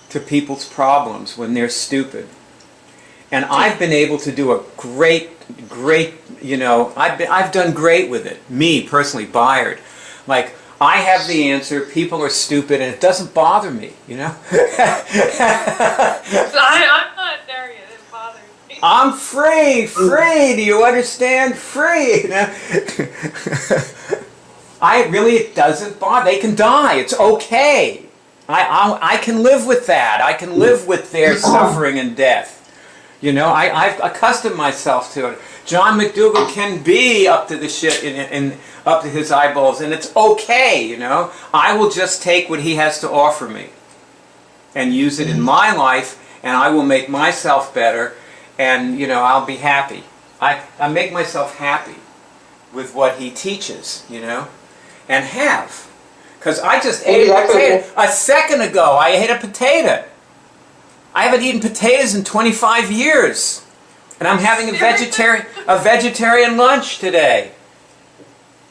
to people's problems when they're stupid. And I've been able to do a great, I've done great with it. Me, personally, Byard. Like, I have the answer, people are stupid, and it doesn't bother me, I'm not there yet, it bothers me. I'm free, do you understand? Free! It doesn't bother, they can die, it's okay. I can live with that, I can live with their suffering and death. I've accustomed myself to it. John McDougall can be up to the shit and up to his eyeballs, and it's okay, I will just take what he has to offer me and use it in my life, and I will make myself better, and, I'll be happy. I make myself happy with what he teaches, and have. Because I just ate a potato. A second ago, I ate a potato. I haven't eaten potatoes in 25 years. And I'm having a vegetarian lunch today.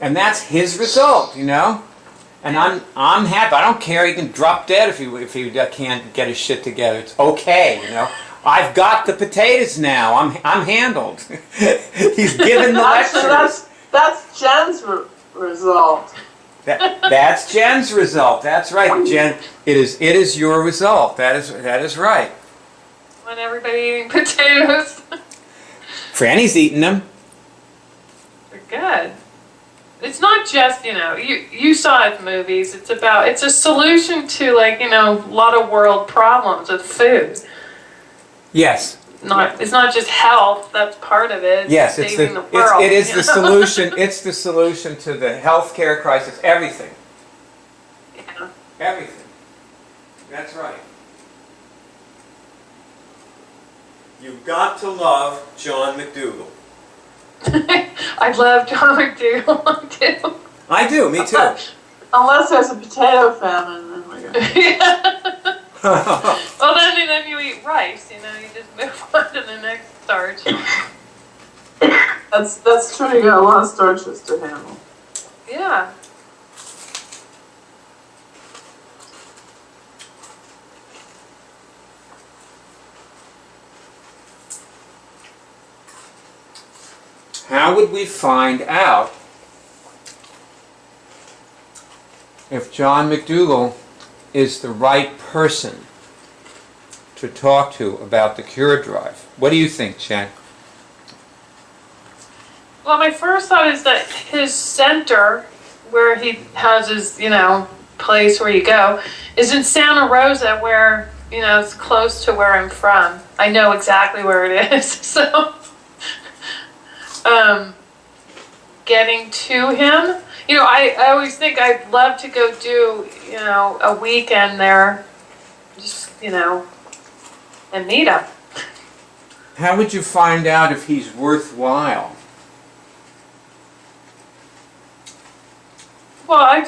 And that's his result, And I'm happy. I don't care. He can drop dead if he can't get his shit together. It's okay, I've got the potatoes now. I'm handled. He's given the lectures. That's Jen's result. That's Jen's result. That's right, Jen. It is your result. That is right. Want everybody eating potatoes? Franny's eating them. They're good. It's not just, you saw it in movies. It's a solution to, like, a lot of world problems with food. Yes. It's not just health. That's part of it. Yes, saving the world. it is the solution. It's the solution to the healthcare crisis. Everything. Yeah. Everything. That's right. You've got to love John McDougall. I love John McDougall too. I do. Me too. Unless there's a potato famine, then we're gonna. Yeah. Well, then you eat rice. You just move on to the next starch. That's true. You got a lot of starches to handle. Yeah. How would we find out if John McDougall is the right person to talk to about the cure drive? What do you think, Jen? Well, my first thought is that his center, where he has his, place where you go, is in Santa Rosa, where, it's close to where I'm from. I know exactly where it is, so... getting to him. I always think I'd love to go do, a weekend there, just, and meet him. How would you find out if he's worthwhile? Well, I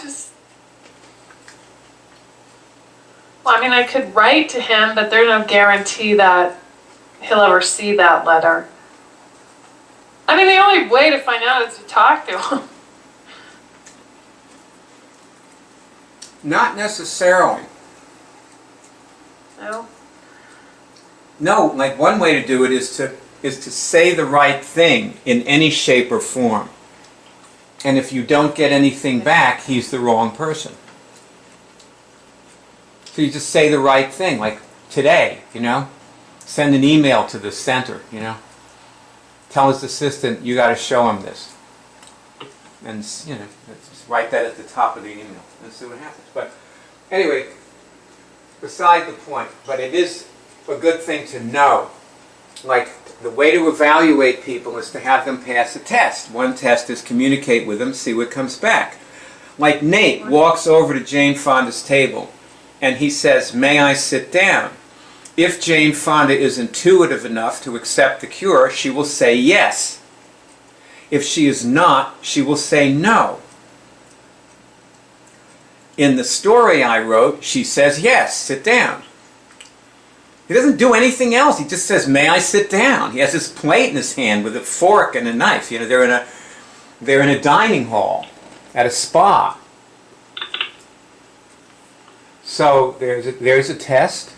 could write to him, but there's no guarantee that he'll ever see that letter. The only way to find out is to talk to him. Not necessarily. No? No, like one way to do it is to say the right thing in any shape or form. And if you don't get anything back, he's the wrong person. So you just say the right thing, like today, Send an email to the center, Tell his assistant, you got to show him this. And, just write that at the top of the email and see what happens. But anyway, beside the point, but it is a good thing to know. Like, the way to evaluate people is to have them pass a test. One test is communicate with them, see what comes back. Like Nate walks over to Jane Fonda's table and he says, "May I sit down?" If Jane Fonda is intuitive enough to accept the cure, she will say yes. If she is not, she will say no. In the story I wrote, she says yes, sit down. He doesn't do anything else. He just says, "May I sit down?" He has his plate in his hand with a fork and a knife. They're in a dining hall at a spa. So there's a test.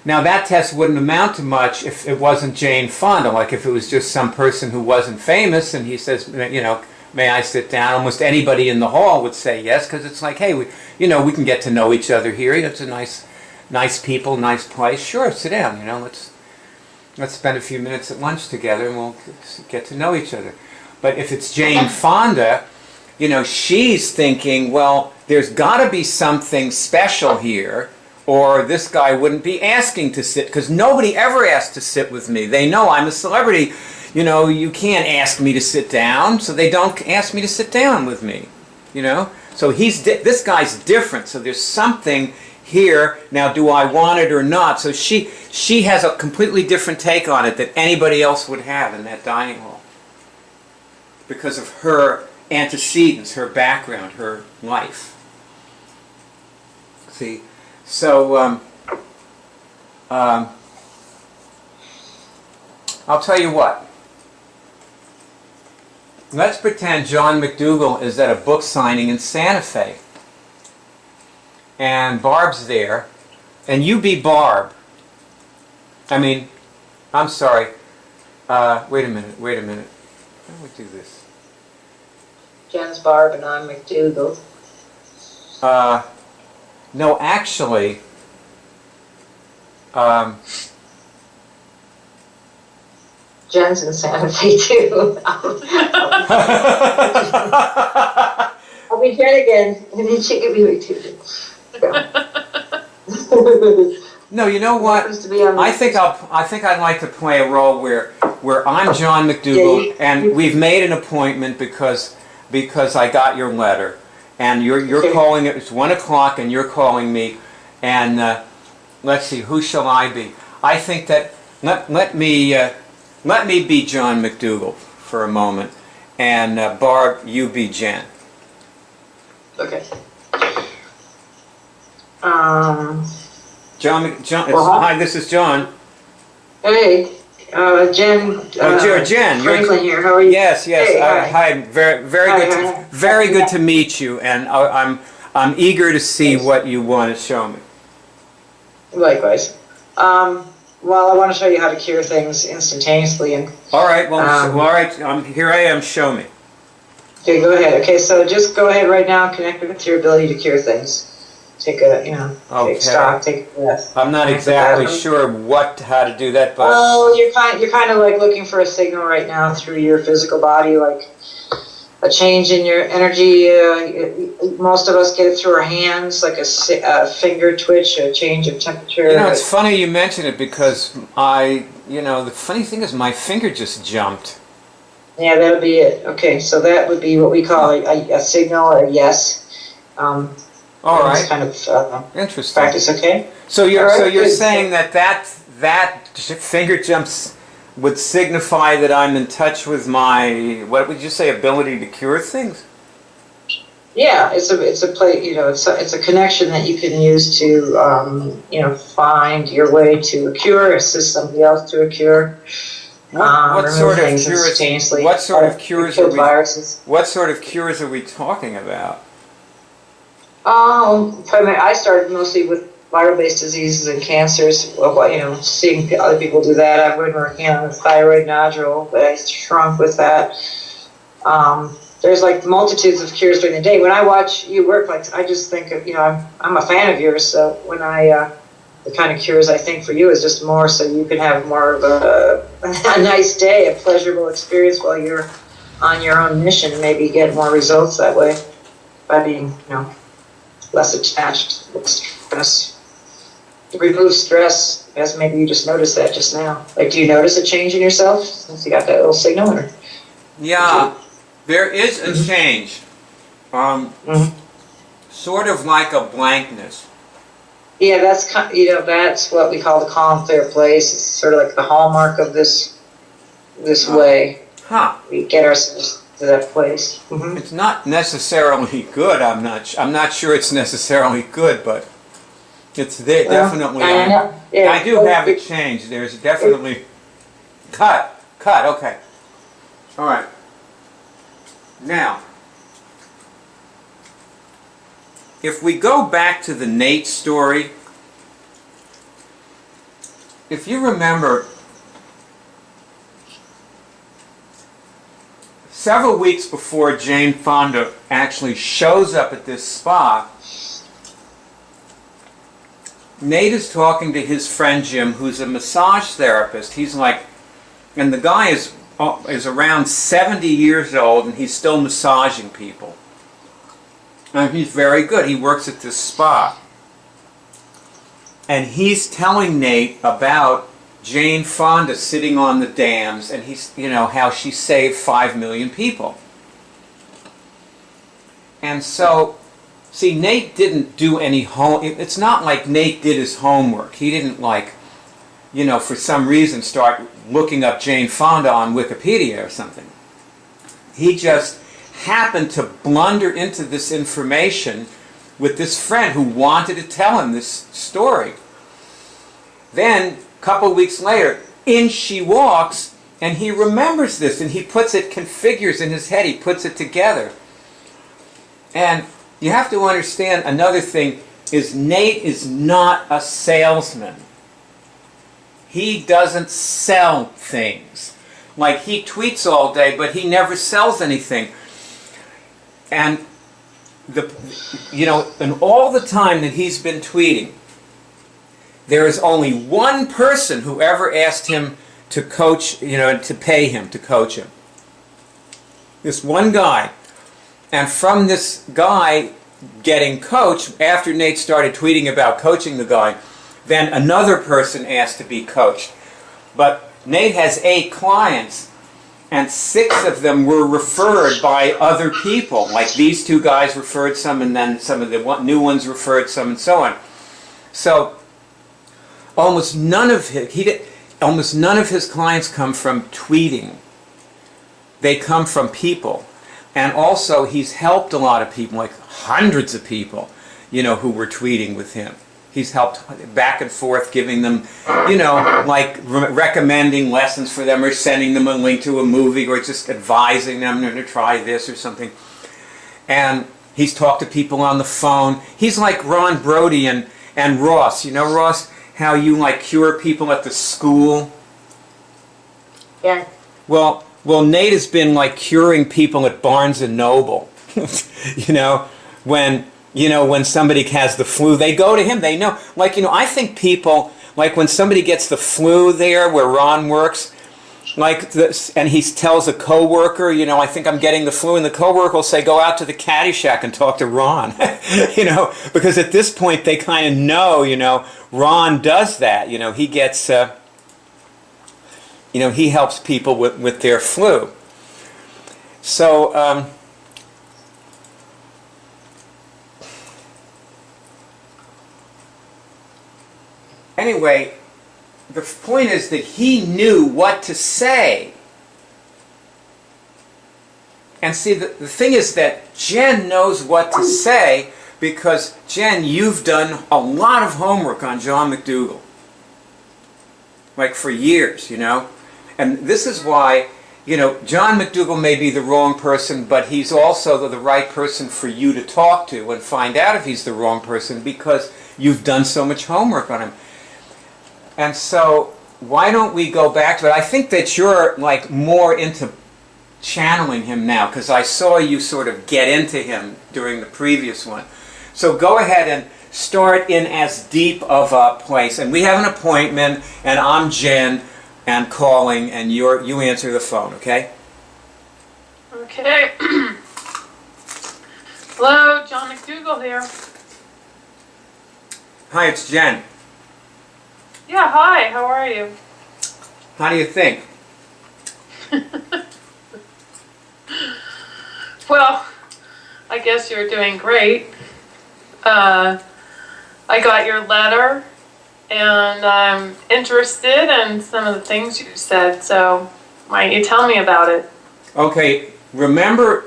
Now that test wouldn't amount to much if it wasn't Jane Fonda, like if it was just some person who wasn't famous and he says, "May I sit down?" Almost anybody in the hall would say yes, because it's like, hey, we can get to know each other here. It's a nice people, nice place. Sure, sit down, let's spend a few minutes at lunch together and we'll get to know each other. But if it's Jane Fonda, she's thinking, well, there's got to be something special here, or this guy wouldn't be asking to sit, because nobody ever asked to sit with me. They know I'm a celebrity. You can't ask me to sit down, so they don't ask me to sit down with me. So this guy's different. So there's something here. Now, do I want it or not? So she has a completely different take on it than anybody else would have in that dining hall, because of her antecedents, her background, her life. See. So, I'll tell you what. Let's pretend John McDougall is at a book signing in Santa Fe. And Barb's there. And you be Barb. I'm sorry. Wait a minute. How do we do this? Jen's Barb and I'm McDougall. No, actually, Jen's in Santa Fe too. I'll be Jen again, and then she can be with you. no, you know what? I think I'd like to play a role where I'm John McDougall, and we've made an appointment because I got your letter, and you're Okay. calling it. It's 1 o'clock, and you're calling me, and let's see, who shall I be? I think that let me be John McDougall for a moment, and Barb, you be Jen. Okay. John, Well, hi, this is John. Hey, Jen. Jen, Franklin here. How are you? Yes. Hey, Hi. Very Hi, good. hi. Very good to meet you, and I'm eager to see what you want to show me. Likewise. Well, I want to show you how to cure things instantaneously. And All right. Well, all right. Here I am. Show me. okay, go ahead. Okay, so just go ahead right now. Connect with your ability to cure things. Take a, Okay. take stock, take a breath. I'm not exactly sure how to do that, but Well, you're kind of like looking for a signal right now through your physical body, like a change in your energy. Most of us get it through our hands, like a finger twitch, a change of temperature. it's funny you mention it because the funny thing is my finger just jumped. Yeah, that'll be it. Okay, so that would be what we call a signal or a yes. All right. Kind of Interesting. practice, okay? So you're All right, good. saying that finger jumps would signify that I'm in touch with my, what would you say, ability to cure things? Yeah, it's a it's a connection that you can use to find your way to a cure, assist somebody else to a cure. What sort of cures? Instantaneously. What sort of cures are we? Viruses. What sort of cures are we talking about? Primarily, I started mostly with viral-based diseases and cancers. Well, seeing other people do that. I've been working on a thyroid nodule, but I shrunk with that. There's like multitudes of cures during the day. When I watch you work, like I just think of, I'm a fan of yours. So when the kind of cures I think for you is just more so you can have more of a nice day, a pleasurable experience while you're on your own mission, and maybe get more results that way by being, less attached, less stress. Remove stress, as maybe you just noticed that just now. Like, do you notice a change in yourself since you got that little signal? Or? Yeah, there is a change. Sort of like a blankness. Yeah, that's that's what we call the calm, clear place. It's sort of like the hallmark of this way. Huh. We get ourselves to that place. Mm-hmm. It's not necessarily good. I'm not sure it's necessarily good, but it's there definitely. I do have a change. There's definitely cut. Okay. All right. Now, if we go back to the Nate story, if you remember, several weeks before Jane Fonda actually shows up at this spa, Nate is talking to his friend Jim, who's a massage therapist. He's like, and the guy is around 70 years old, and he's still massaging people. And he's very good. He works at this spa. And he's telling Nate about Jane Fonda sitting on the dams, and he's, how she saved 5 million people. And so, see, Nate didn't do any it's not like Nate did his homework. He didn't for some reason start looking up Jane Fonda on Wikipedia or something. He just happened to blunder into this information with this friend who wanted to tell him this story. Then, a couple of weeks later, in she walks, and he remembers this, and he configures in his head, he puts it together. And you have to understand another thing is Nate is not a salesman. He doesn't sell things. Like, he tweets all day, but he never sells anything. And in all the time that he's been tweeting, there is only one person who ever asked him to coach, to pay him to coach him. This one guy. And from this guy getting coached, after Nate started tweeting about coaching the guy, then another person asked to be coached. But Nate has 8 clients, and 6 of them were referred by other people. Like these 2 guys referred some, and then some of the new ones referred some, and so on. So almost none of his clients come from tweeting. They come from people. And also, he's helped a lot of people, like hundreds of people, who were tweeting with him. He's helped back and forth, giving them, like recommending lessons for them, or sending them a link to a movie, or just advising them to try this or something. And he's talked to people on the phone. He's like Ron Brody and Ross. Ross, how you like cure people at the school? Yeah. Well, Nate has been like curing people at Barnes and Noble. When somebody has the flu, they go to him. They know. I think people, like when somebody gets the flu there where Ron works, like this, and he tells a coworker, I think I'm getting the flu, and the coworker will say, go out to the caddy shack and talk to Ron. Because at this point they kind of know, Ron does that. He gets, he helps people with their flu. So, anyway, the point is that he knew what to say. And see, the thing is that Jen knows what to say because, Jen, you've done a lot of homework on John McDougall. Like for years, And this is why, John McDougall may be the wrong person, but he's also the right person for you to talk to and find out if he's the wrong person because you've done so much homework on him. And so, why don't we go back to it? I think that you're like more into channeling him now because I saw you sort of get into him during the previous one. So go ahead and start in as deep of a place. And we have an appointment, and I'm Jen, and calling, and you answer the phone, okay? Okay. Hello, John McDougall here. Hi, it's Jen. Yeah, hi, how are you? How do you think? Well, I guess you're doing great. I got your letter, and I'm interested in some of the things you said, so why don't you tell me about it? Okay, remember,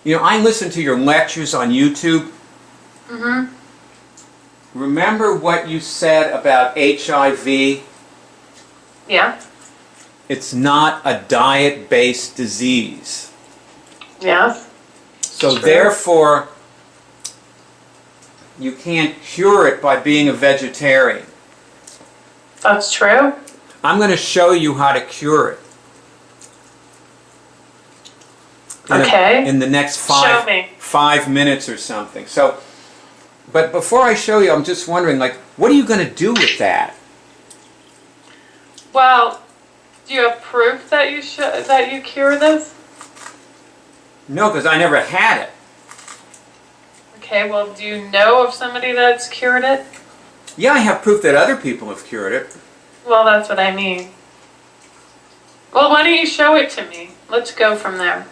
I listen to your lectures on YouTube. Mm-hmm. Remember what you said about HIV? Yeah. It's not a diet-based disease. Yes. So therefore, you can't cure it by being a vegetarian. That's true. I'm going to show you how to cure it. In the next 5 minutes or something. So, but before I show you, I'm just wondering, like, what are you going to do with that? Well, do you have proof that you cure this? No, because I never had it. Okay, well, do you know of somebody that's cured it? Yeah, I have proof that other people have cured it. Well, that's what I mean. Well, why don't you show it to me? Let's go from there.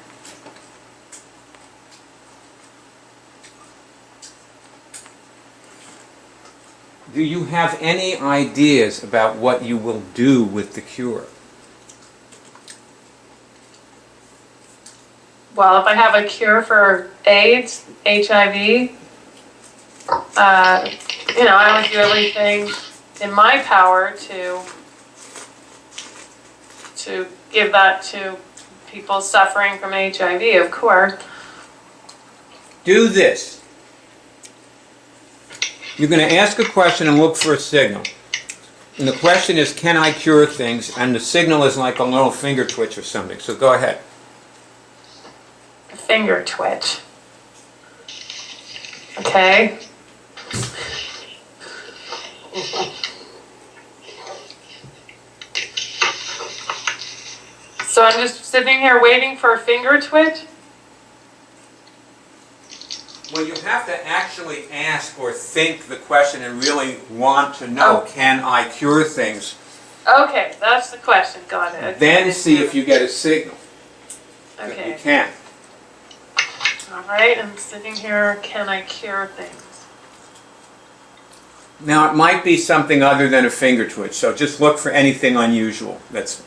Do you have any ideas about what you will do with the cure? Well, if I have a cure for AIDS, HIV, I would do everything in my power to give that to people suffering from HIV, of course. Do this. You're going to ask a question and look for a signal. And the question is, can I cure things? And the signal is like a little finger twitch or something. So go ahead. A finger twitch. Okay. So I'm just sitting here waiting for a finger twitch? Well, you have to actually ask or think the question and really want to know, can I cure things? Okay, that's the question. Got it. Then see if you get a signal that you Okay. can. All right, I'm sitting here. Can I cure things? Now, it might be something other than a finger twitch, so just look for anything unusual that's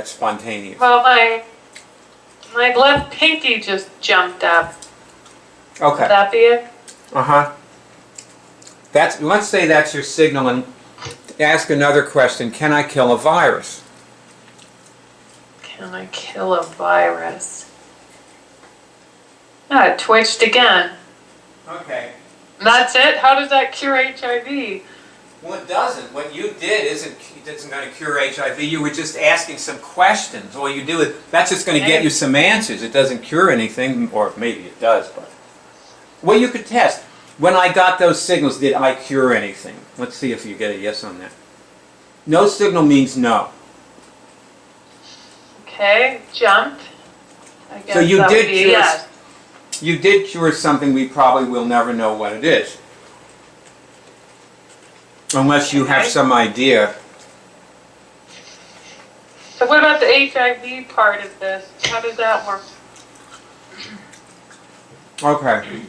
spontaneous. Well, my left pinky just jumped up. Would Okay. that be it? Uh-huh. Let's say that's your signal, and ask another question. Can I kill a virus? Can I kill a virus? Ah, it twitched again. Okay. And that's it? How does that cure HIV? Well, it doesn't. What you did isn't going to cure HIV. You were just asking some questions. All you do is, that's just going to get you some answers. It doesn't cure anything, or maybe it does, but... Well, you could test. When I got those signals, did I cure anything? Let's see if you get a yes on that. No signal means no. Okay, jumped. I guess So you that did would be a cure. yes. You did cure something we probably will never know what it is. Unless you have Okay. some idea. So what about the HIV part of this? How does that work? Okay.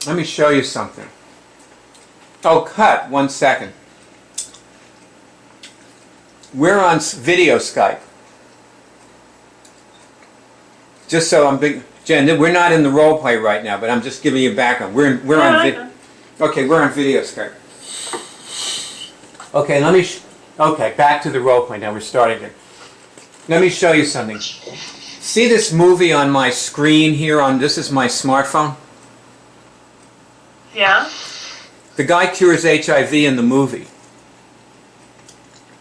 Let me show you something. Oh, cut. 1 second. We're on video Skype. Just so I'm big, Jen. We're not in the role play right now, but I'm just giving you background. We're on video. Okay, we're on video Skype. Okay, okay, back to the role play. Now we're starting it. Let me show you something. See this movie on my screen here? This is my smartphone. Yeah? The guy cures HIV in the movie.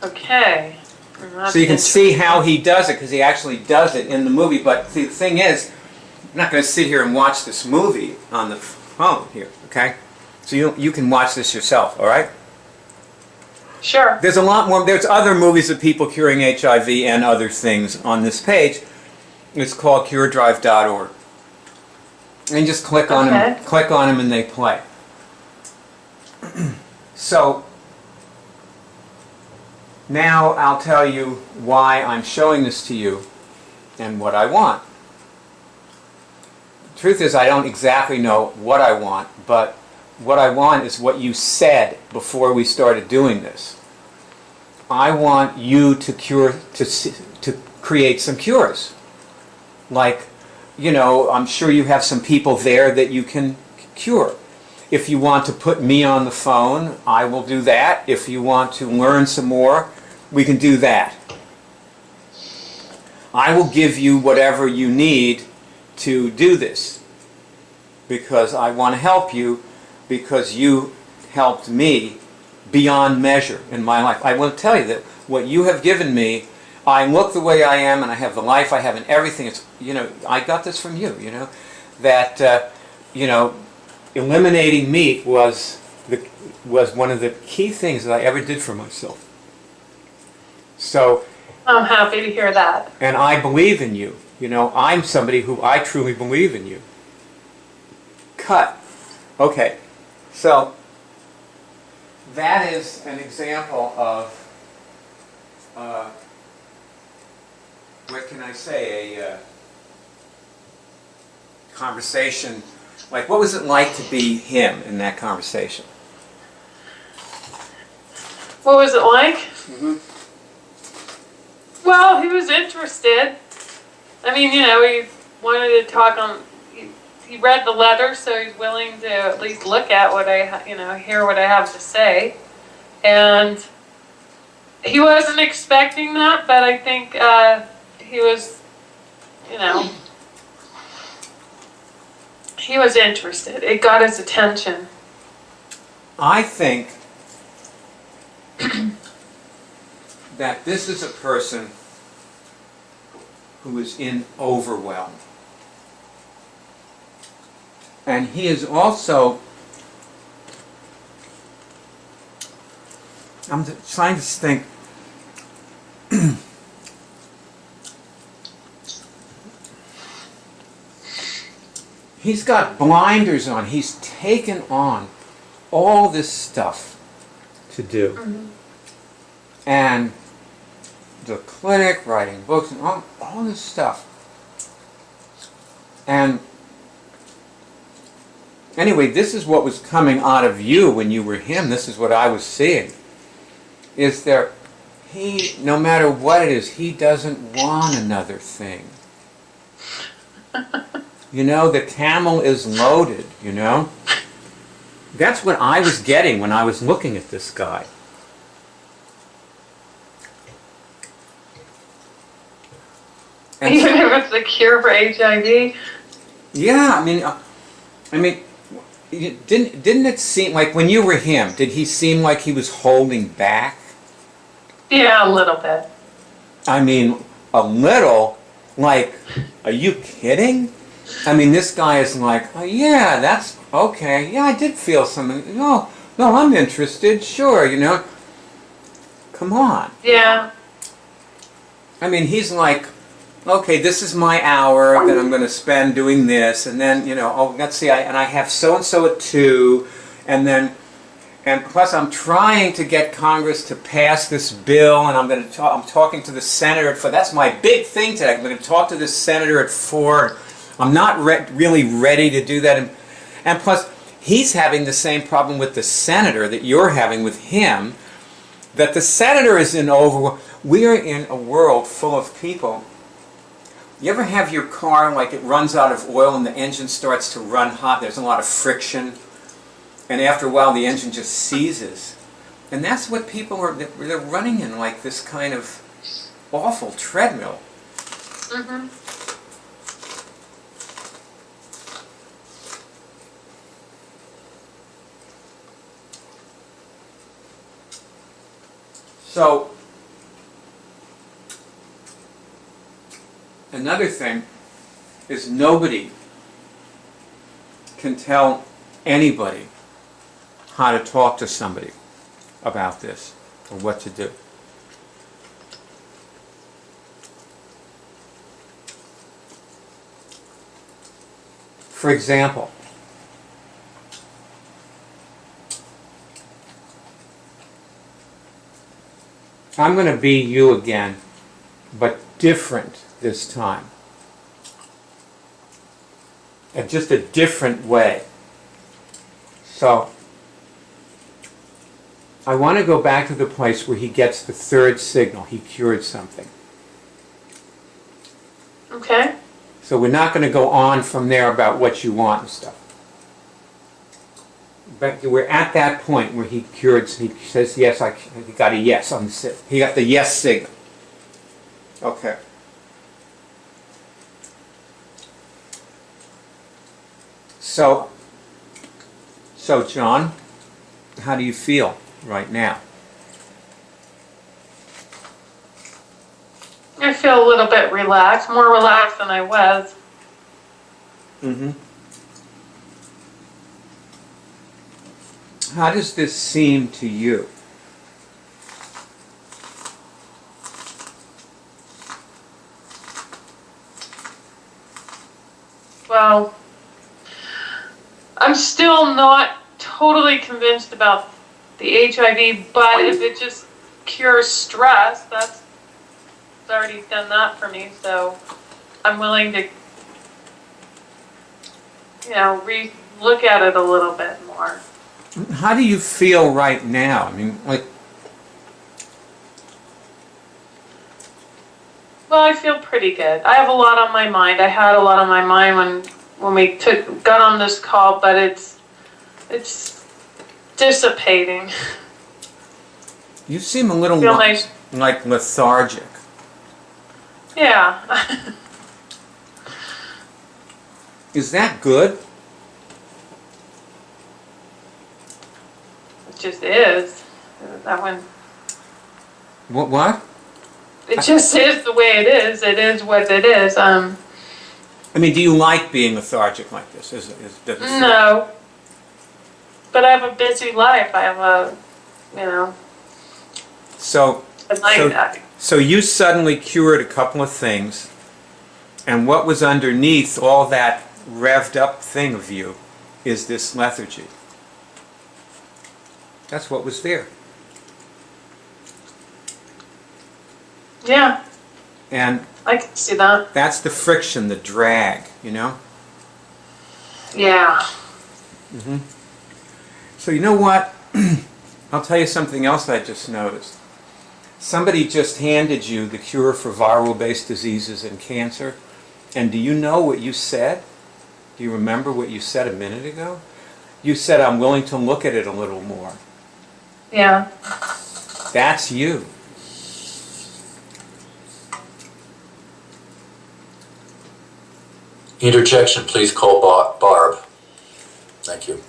Okay. So you can see how he does it, because he actually does it in the movie. But the thing is, I'm not going to sit here and watch this movie on the phone here, okay? So you can watch this yourself, all right? Sure. There's a lot more. There's other movies of people curing HIV and other things on this page. It's called curedrive.org. And just click on them. Click on them and they play. So now I'll tell you why I'm showing this to you and what I want. The truth is, I don't exactly know what I want, but what I want is what you said before we started doing this. I want you to create some cures. Like, you know, I'm sure you have some people there that you can cure. If you want to put me on the phone, I will do that. If you want to learn some more, we can do that. I will give you whatever you need to do this, because I want to help you, because you helped me beyond measure in my life. I will tell you that what you have given me, I look the way I am, and I have the life I have, and everything. It's, you know, I got this from you. You know, that you know, eliminating meat was one of the key things that I ever did for myself. So I'm happy to hear that. And I believe in you. You know, I'm somebody who I truly believe in you. Cut. Okay. So that is an example of what can I say, a conversation. Like, what was it like to be him in that conversation? What was it like? Mm-hmm. Well, he was interested. I mean, you know, he wanted to talk on. He read the letter, so he's willing to at least look at what hear what I have to say. And he wasn't expecting that, but I think he was, you know, he was interested. It got his attention. I think that this is a person who is in overwhelm. And he is also, I'm trying to think, he's got blinders on. He's taken on all this stuff to do. Mm-hmm. And the clinic, writing books, and all this stuff. And anyway, this is what was coming out of you when you were him. This is what I was seeing. Is there, no matter what it is, he doesn't want another thing. You know, the camel is loaded, you know? That's what I was getting when I was looking at this guy. And even if it's a cure for HIV? Yeah, I mean, didn't it seem like when you were him, did he seem like he was holding back? Yeah, a little bit. I mean, a little? Like, are you kidding? I mean, this guy is like, oh yeah, that's okay. Yeah, I did feel something. No, I'm interested. Sure, you know. Come on. Yeah. I mean, he's like, okay, this is my hour that I'm going to spend doing this, and then, you know, oh, let's see, I have so-and-so at 2, and plus I'm trying to get Congress to pass this bill, and I'm talking to the senator that's my big thing today. I'm going to talk to the senator at 4. I'm not really ready to do that, and plus he's having the same problem with the senator that you're having with him, that the senator is in over. We're in a world full of people. You ever have your car, like it runs out of oil and the engine starts to run hot, there's a lot of friction, and after a while the engine just seizes. And that's what people are, they're running in, like this kind of awful treadmill. Mm-hmm. So, another thing is nobody can tell anybody how to talk to somebody about this or what to do. For example, I'm going to be you again, but different this time. Just a different way. So, I want to go back to the place where he gets the third signal. He cured something. Okay. So we're not going to go on from there about what you want and stuff. But we're at that point where he cured, he says, yes, he got a yes on the signal. He got the yes signal. Okay. So John, how do you feel right now? I feel a little bit relaxed, more relaxed than I was. Mm-hmm. How does this seem to you? Well, I'm still not totally convinced about the HIV, but if it just cures stress, that's already done that for me, so I'm willing to, look at it a little bit more. How do you feel right now? I mean, like... Well, I feel pretty good. I have a lot on my mind. I had a lot on my mind when we got on this call, but it's dissipating. You seem a little like lethargic. Yeah. Is that good? It just is. That one. What? It just is the way it is. It is what it is. I mean, do you like being lethargic like this? Does it No. But I have a busy life. I have a, So, so you suddenly cured a couple of things, and what was underneath all that revved up thing of you is this lethargy. That's what was there. Yeah. And I can see that. that's the friction, the drag, you know? Yeah. Mm-hmm. So you know what? I'll tell you something else I just noticed. Somebody just handed you the cure for viral-based diseases and cancer, and do you know what you said? Do you remember what you said a minute ago? You said, I'm willing to look at it a little more. Yeah. That's you. Interjection, please call Barb. Thank you.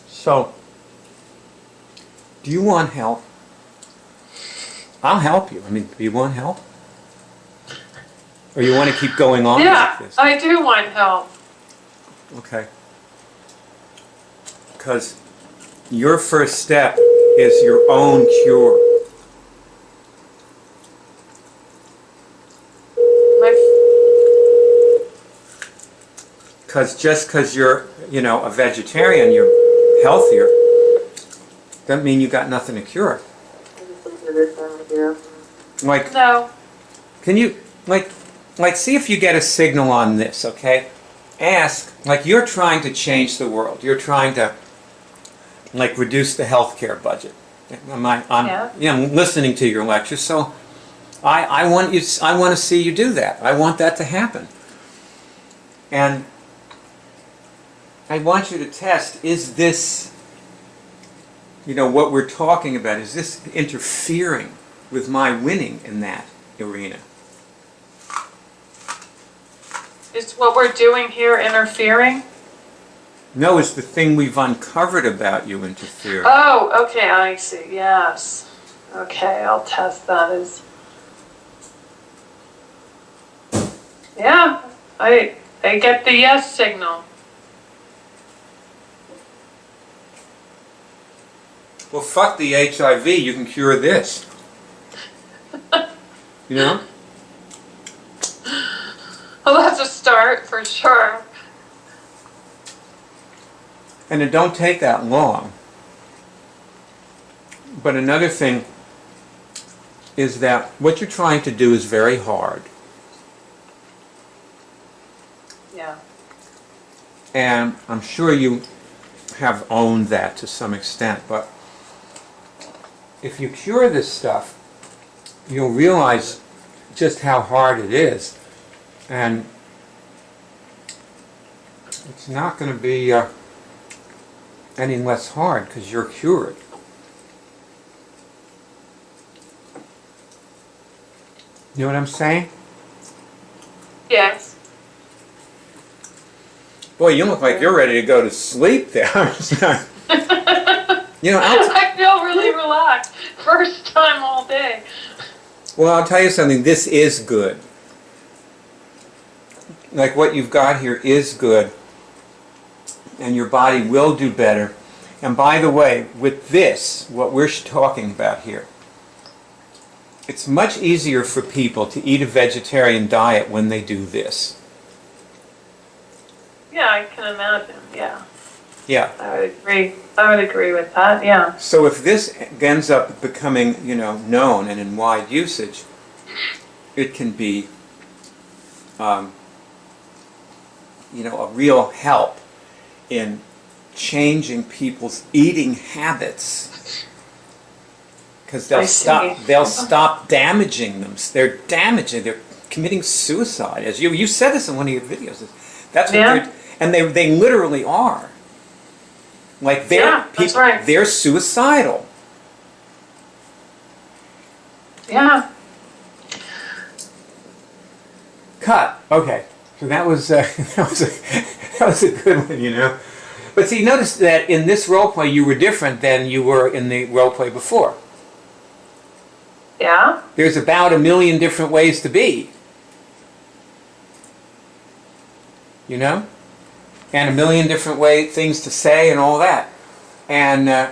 So, do you want help? I'll help you. I mean, do you want help? Or you want to keep going on Yeah, like this? I do want help. Okay. Because your first step is your own cure. Because just because you're, a vegetarian, you're healthier, doesn't mean you got nothing to cure. Like, No. can you, like, see if you get a signal on this, okay? Ask, like, you're trying to change the world. You're trying to, like, reduce the healthcare budget. I'm listening to your lecture, so I want to see you do that. I want that to happen. And I want you to test, is this, what we're talking about, is this interfering with my winning in that arena? Is what we're doing here interfering? No, it's the thing we've uncovered about you interfering. Oh, okay, I see. Yes. Okay, I'll test that as... Yeah, I get the yes signal. Well, fuck the HIV, you can cure this. You know? Well, that's a start for sure. And it don't take that long. But another thing is that what you're trying to do is very hard. Yeah. And I'm sure you have owned that to some extent, but if you cure this stuff, you'll realize just how hard it is. And it's not going to be any less hard because you're cured. You know what I'm saying? Yes. Boy, you look like you're ready to go to sleep there. You know, I feel really relaxed. First time all day. well, I'll tell you something. This is good. Like what you've got here is good. And your body will do better. And by the way, with this, what we're talking about here, it's much easier for people to eat a vegetarian diet when they do this. Yeah, I can imagine. Yeah. Yeah. I would agree. I would agree with that. Yeah. So if this ends up becoming, known and in wide usage, it can be, a real help in changing people's eating habits. Because they'll stop damaging them. They're committing suicide. As you said this in one of your videos. That's what they literally are. Like that's right. They're suicidal. Yeah. Cut. Okay. So that was that was a good one, you know. But see, notice that in this role play you were different than you were in the role play before. Yeah? There's about 1 million different ways to be. You know? And 1 million different things to say and all that. And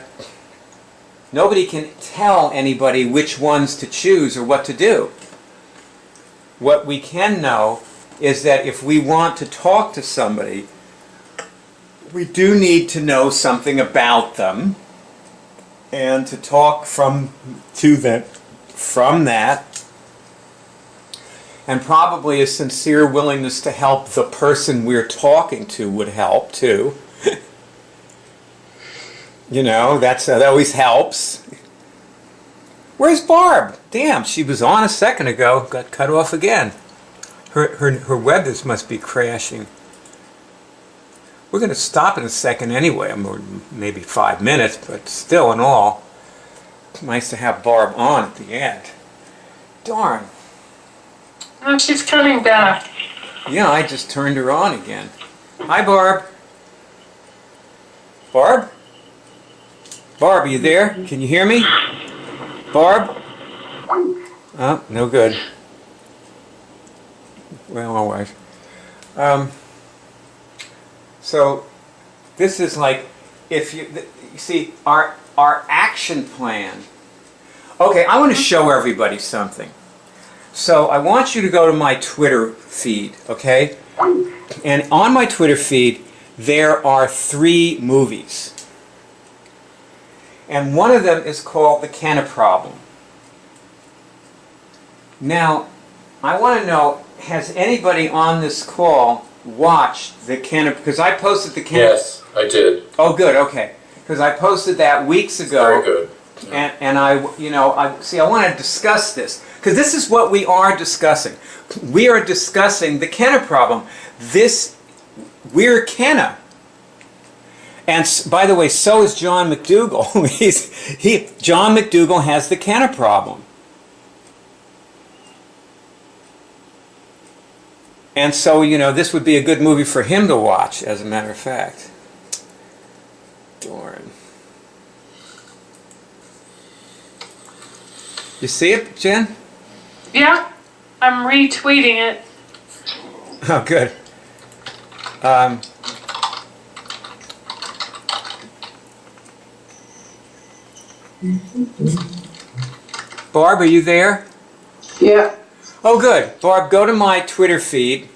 nobody can tell anybody which ones to choose or what to do. What we can know is that if we want to talk to somebody, we do need to know something about them and to talk from that, and probably a sincere willingness to help the person we're talking to would help too. You know, that always helps. Where's Barb? Damn, she was on a second ago, got cut off again. Her web must be crashing. We're going to stop in a second anyway, maybe 5 minutes, but still in all, nice to have Barb on at the end. Darn. Oh, she's coming back. Yeah, I just turned her on again. Hi, Barb. Barb? Barb, are you there? Can you hear me? Barb? Oh, no good. Well, all right. So this is like, if you see our action plan. Okay, I want to show everybody something. So I want you to go to my Twitter feed, okay? And on my Twitter feed, there are 3 movies. And one of them is called The Kenna Problem. Now, I want to know, has anybody on this call watched the Kenna, because I posted the Kenna. Yes, I did. Oh, good, okay. Because I posted that weeks ago. Very good. And I want to discuss this, because this is what we are discussing. We are discussing the Kenna problem. We're Kenna. And by the way, so is John McDougall. John McDougall has the Kenna problem. And so, you know, this would be a good movie for him to watch, as a matter of fact. Darn. You see it, Jen? Yeah, I'm retweeting it. Oh, good. Barb, are you there? Yeah. Oh, good. Barb, go to my Twitter feed.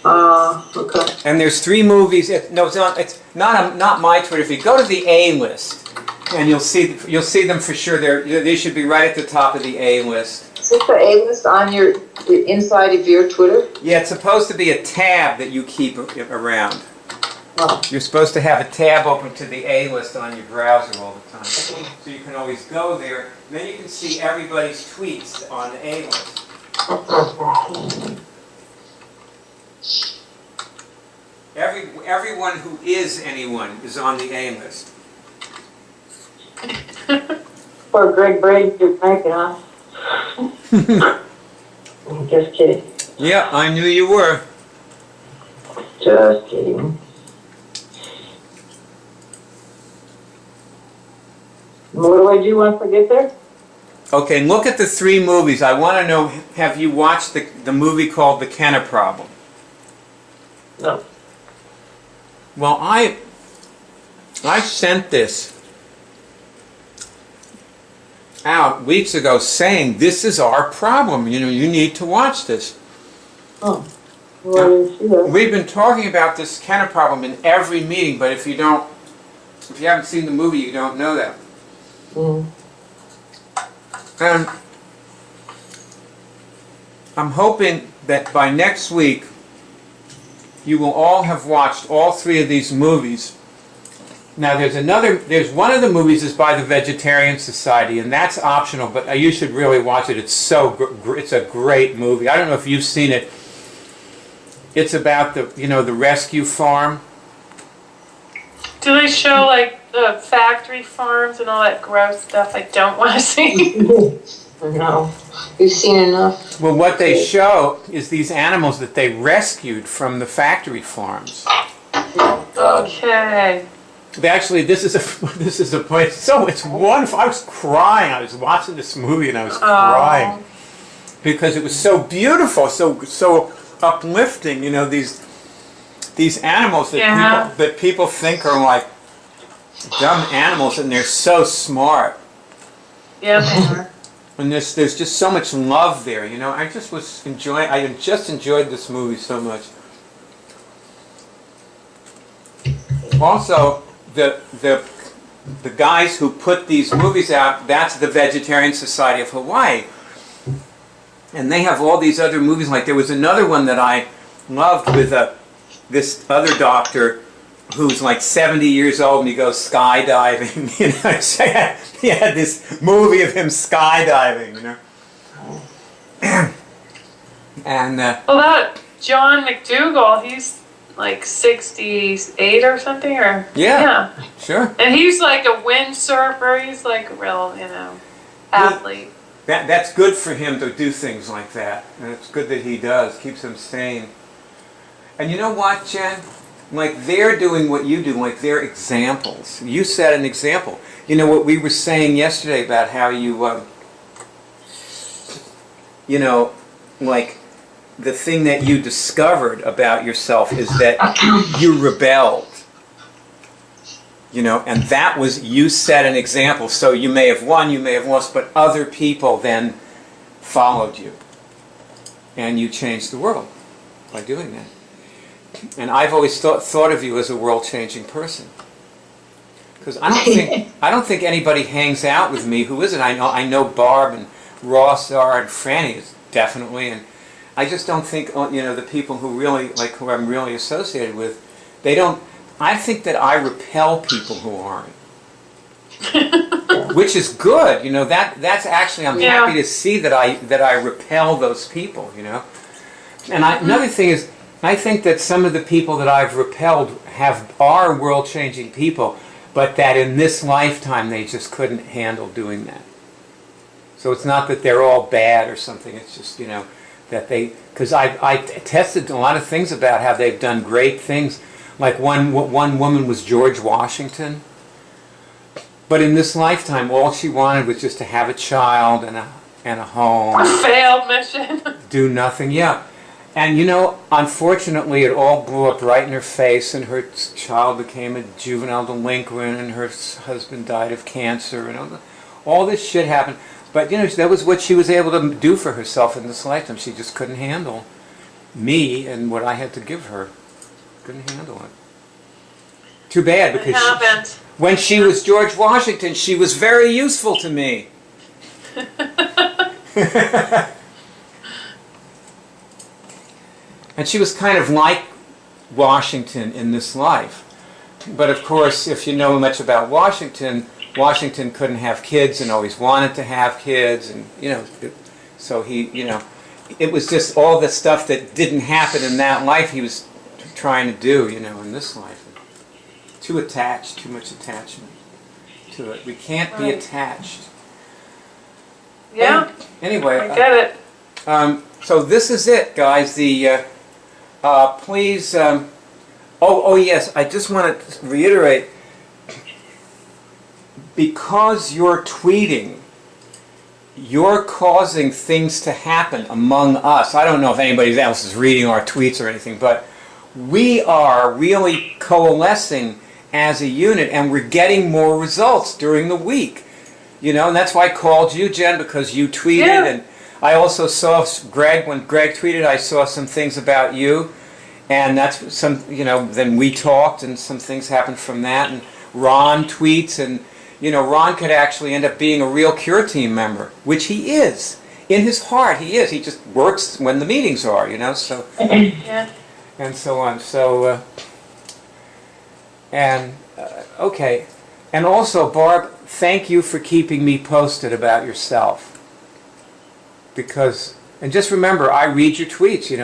Okay. And there's 3 movies. No, it's not my Twitter feed. Go to the A list, and you'll see them for sure. They should be right at the top of the A list. Is this the A list on the inside of your Twitter? Yeah, it's supposed to be a tab that you keep around. Oh. You're supposed to have a tab open to the A list on your browser all the time. So you can always go there. Then you can see everybody's tweets on the A list. Everyone who is anyone is on the A list. Poor Greg Braden, you're cranking, huh? I'm just kidding. Yeah, I knew you were. Just kidding. What do I do once I get there? Okay, look at the 3 movies. I want to know, have you watched the movie called The Kenna Problem? No. Well, I sent this out weeks ago saying this is our problem. You know, you need to watch this. Oh. Well, I didn't see that. We've been talking about this Kenna problem in every meeting, but if you haven't seen the movie, you don't know that. Mm. And I'm hoping that by next week you will all have watched all 3 of these movies. Now there's one of the movies is by the Vegetarian Society, and that's optional, but you should really watch it. It's it's a great movie. I don't know if you've seen it. It's about the rescue farm. Do they show like the factory farms and all that gross stuff I don't want to see? No. We've seen enough. Well, what they show is these animals that they rescued from the factory farms. Okay. Actually, this is a place. So it's wonderful. I was crying. I was watching this movie and I was crying because it was so beautiful, so uplifting. You know, these animals that people think are like dumb animals, and they're so smart. Yeah, they are. And there's just so much love there. You know, I just enjoyed this movie so much. Also, the guys who put these movies out, that's the Vegetarian Society of Hawaii. And they have all these other movies. Like there was another one that I loved with this other doctor who's like 70 years old and he goes skydiving. You know, so he had this movie of him skydiving, you know. And well, that John McDougall, he's like 68 or something, or yeah, sure. And he's like a windsurfer. He's like a real, athlete. That's good for him to do things like that, and it's good that he does. Keeps him sane. And you know what, Jen? Like they're doing what you do. Like they're examples. You set an example. You know what we were saying yesterday about how you, like the thing that you discovered about yourself is that you rebelled. You know, and that was, you set an example. So you may have won, you may have lost, but other people then followed you. And you changed the world by doing that. And I've always thought of you as a world-changing person. Because I don't think anybody hangs out with me who isn't. I know Barb and Ross are, and Franny is definitely, and I just don't think, the people who really, like who I'm really associated with, they don't. I think that I repel people who aren't, which is good. You know, that's actually, I'm happy to see that I repel those people. You know, and another thing is, I think that some of the people that I've repelled are world-changing people, but that in this lifetime they just couldn't handle doing that. So it's not that they're all bad or something. It's just, that they, because I tested a lot of things about how they've done great things. Like one woman was George Washington, but in this lifetime, all she wanted was just to have a child and a home. A failed mission. Do nothing, yeah. And unfortunately, it all blew up right in her face, and her child became a juvenile delinquent, and her husband died of cancer, and all this shit happened. But that was what she was able to do for herself in this lifetime. She just couldn't handle me and what I had to give her. Couldn't handle it. Too bad, because when she was George Washington, she was very useful to me. And she was kind of like Washington in this life. But of course, if you know much about Washington, Washington couldn't have kids and always wanted to have kids, and so he, it was just all the stuff that didn't happen in that life he was trying to do, in this life. Too attached, too much attachment to it. We can't be attached. Yeah. Anyway, I get it. So this is it, guys. The please. Yes, I just want to reiterate. Because you're tweeting, you're causing things to happen among us. I don't know if anybody else is reading our tweets or anything, but we are really coalescing as a unit, and we're getting more results during the week. And that's why I called you, Jen, because you tweeted, and I also saw Greg, when Greg tweeted, I saw some things about you, and that's some, then we talked, and some things happened from that, and Ron tweets, and Ron could actually end up being a real CureTeam member, which he is. In his heart, he is. He just works when the meetings are, so... Yeah. And so on. So, okay. And also, Barb, thank you for keeping me posted about yourself. Because, and just remember, I read your tweets, and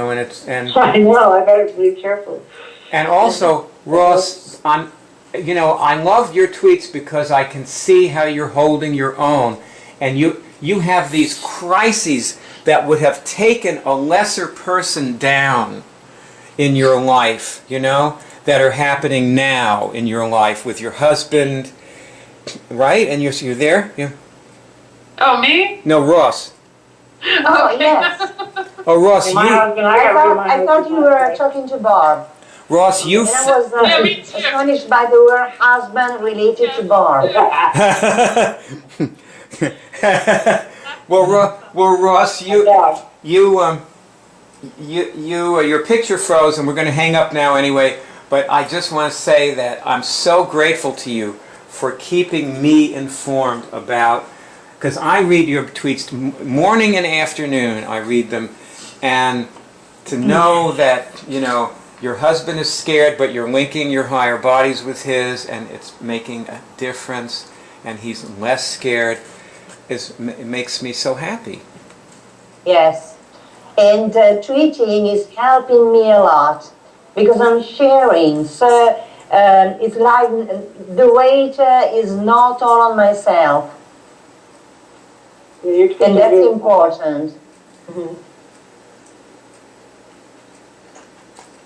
I know, I better be careful. And also, Ross, I love your tweets because I can see how you're holding your own, and you have these crises that would have taken a lesser person down in your life, you know, that are happening now in your life with your husband, right? And you're there? Yeah. Oh, me? No, Ross. Oh, yes. Oh, Ross, My you, husband, I thought you were talking to Barb. Ross, you. And I was Yeah, me too. astonished by the word husband related to Barb. Well, Ross, your picture froze, and we're going to hang up now anyway. But I just want to say that I'm so grateful to you for keeping me informed about, because I read your tweets morning and afternoon. I read them, and to know that, you know, your husband is scared, but you're linking your higher bodies with his, and it's making a difference, and he's less scared. It makes me so happy. Yes. And tweeting is helping me a lot because I'm sharing. So it's like the weight is not all on myself. And that's important. Mm-hmm.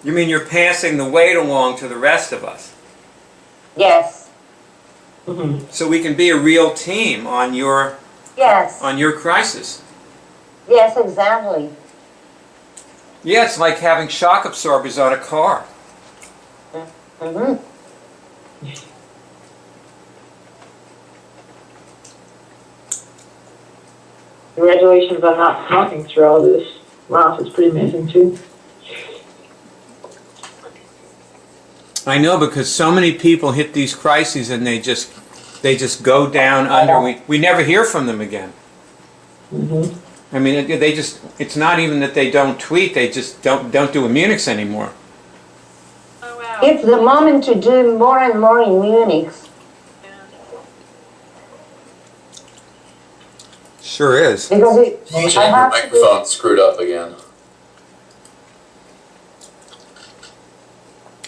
You mean you're passing the weight along to the rest of us? Yes. Mm-hmm. So we can be a real team on your Yes. on your crisis. Yes, exactly. Yeah, it's like having shock absorbers on a car. Mm-hmm. Congratulations on not talking through all this. Wow, it's pretty amazing too. I know, because so many people hit these crises and they just go down under. We never hear from them again. Mm-hmm. I mean, they just, it's not even that they don't tweet, they just don't do Immunix anymore. Oh, wow. It's the moment to do more and more in Munich. Sure is. Because Jane, I your have to do, microphone screwed up again.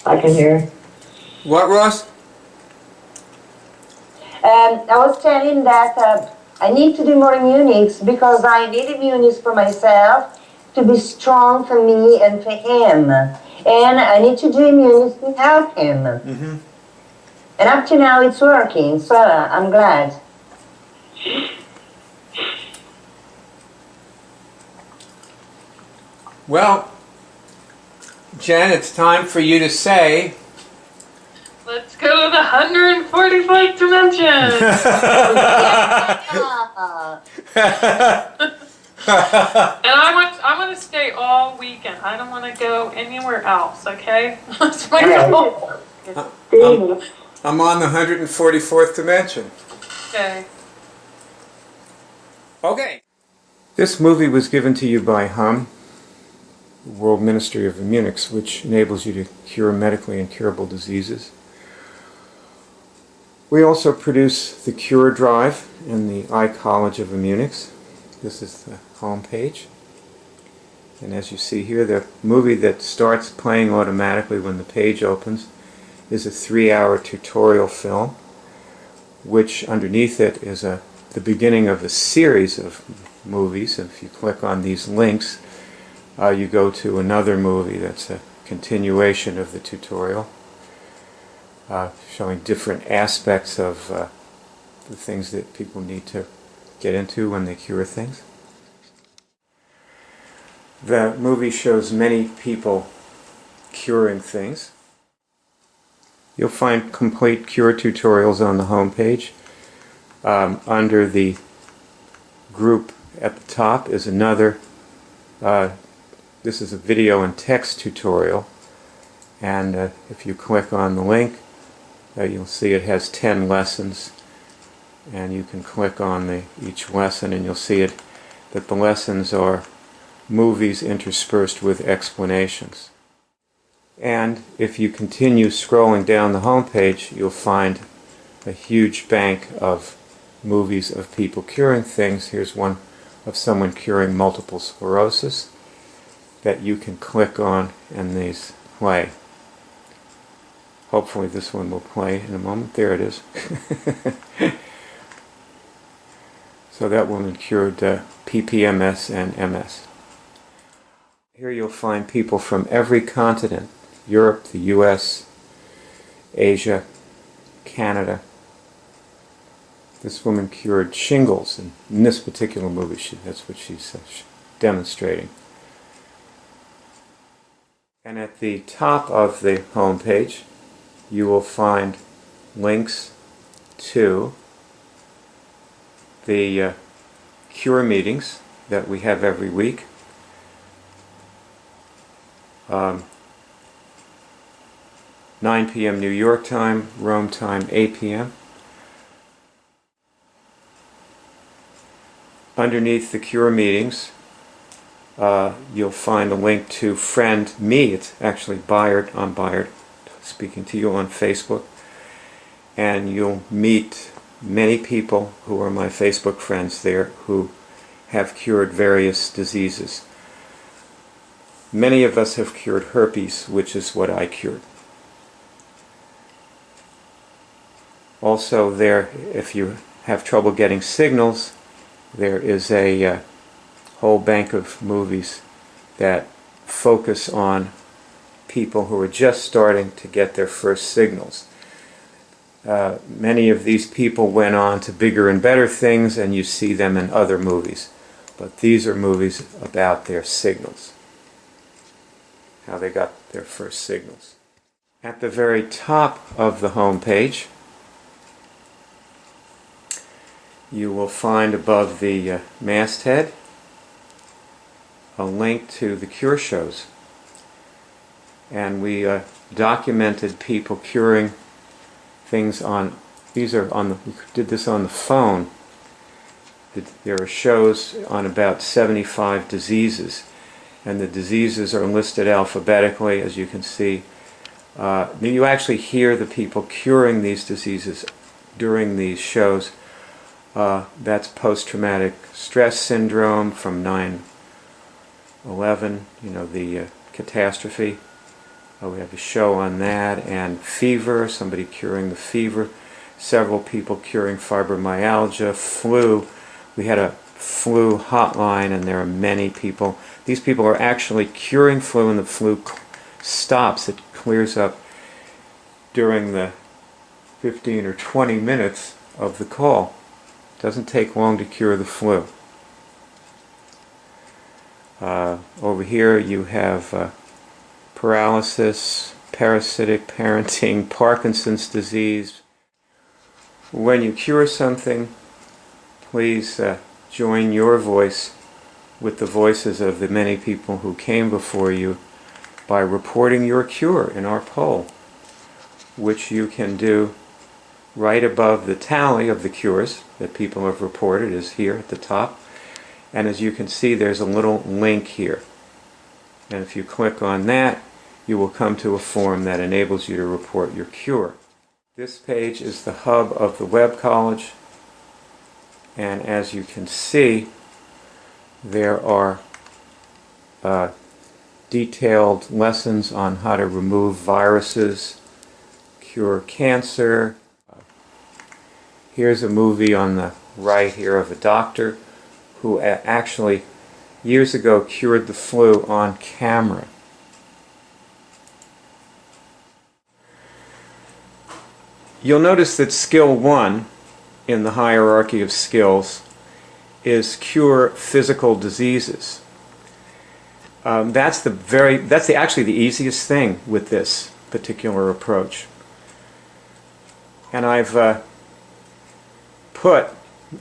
I can hear. What, Ross? I was telling that I need to do more Immunix because I need Immunix for myself to be strong for me and for him. And I need to do Immunix to help him. Mm-hmm. And up to now it's working, so I'm glad. Well, Jen, it's time for you to say... Let's go to the 144th dimension. And I want to stay all weekend. I don't want to go anywhere else, okay? That's my goal. I'm on the 144th dimension. Okay. Okay. This movie was given to you by HUM, World Ministry of Immunix, which enables you to cure medically incurable diseases. We also produce the Cure Drive and the iCollege of Immunix. This is the home page. And as you see here, the movie that starts playing automatically when the page opens is a 3-hour tutorial film, which underneath it is the beginning of a series of movies. If you click on these links, you go to another movie that's a continuation of the tutorial, showing different aspects of the things that people need to get into when they cure things. The movie shows many people curing things. You'll find complete cure tutorials on the home page. Under the group at the top is another. This is a video and text tutorial, and if you click on the link, you'll see it has 10 lessons, and you can click on each lesson and you'll see that the lessons are movies interspersed with explanations. And if you continue scrolling down the home page, you'll find a huge bank of movies of people curing things. Here's one of someone curing multiple sclerosis that you can click on and these play. Hopefully this one will play in a moment. There it is. So that woman cured PPMS and MS. Here you'll find people from every continent: Europe, the US, Asia, Canada. This woman cured shingles, and in this particular movie that's what she's demonstrating. And at the top of the home page you will find links to the cure meetings that we have every week. 9 p.m. New York time, Rome time 8 p.m. Underneath the cure meetings you'll find a link to friend me. It's actually Byard. I'm Byard, speaking to you on Facebook. And you'll meet many people who are my Facebook friends there who have cured various diseases. Many of us have cured herpes, which is what I cured. Also there, if you have trouble getting signals, there is a whole bank of movies that focus on people who are just starting to get their first signals. Many of these people went on to bigger and better things, and you see them in other movies. But these are movies about their signals, how they got their first signals. At the very top of the home page, you will find above the masthead a link to the cure shows. And we documented people curing things on, we did this on the phone. There are shows on about 75 diseases, and the diseases are listed alphabetically, as you can see. You actually hear the people curing these diseases during these shows. That's post-traumatic stress syndrome from 9/11, the catastrophe. We have a show on that, and fever, somebody curing the fever, several people curing fibromyalgia, flu. We had a flu hotline, and there are many people. These people are actually curing flu, and the flu stops. It clears up during the 15 or 20 minutes of the call. It doesn't take long to cure the flu. Over here you have paralysis, parasitic parenting, Parkinson's disease. When you cure something, please join your voice with the voices of the many people who came before you by reporting your cure in our poll, which you can do right above the tally of the cures that people have reported is here at the top. And as you can see, there's a little link here. And if you click on that, you will come to a form that enables you to report your cure. This page is the hub of the Web College, and as you can see, there are detailed lessons on how to remove viruses, cure cancer. Here's a movie on the right here of a doctor who actually years ago cured the flu on camera. You'll notice that skill 1 in the hierarchy of skills is cure physical diseases. That's actually the easiest thing with this particular approach. And I've put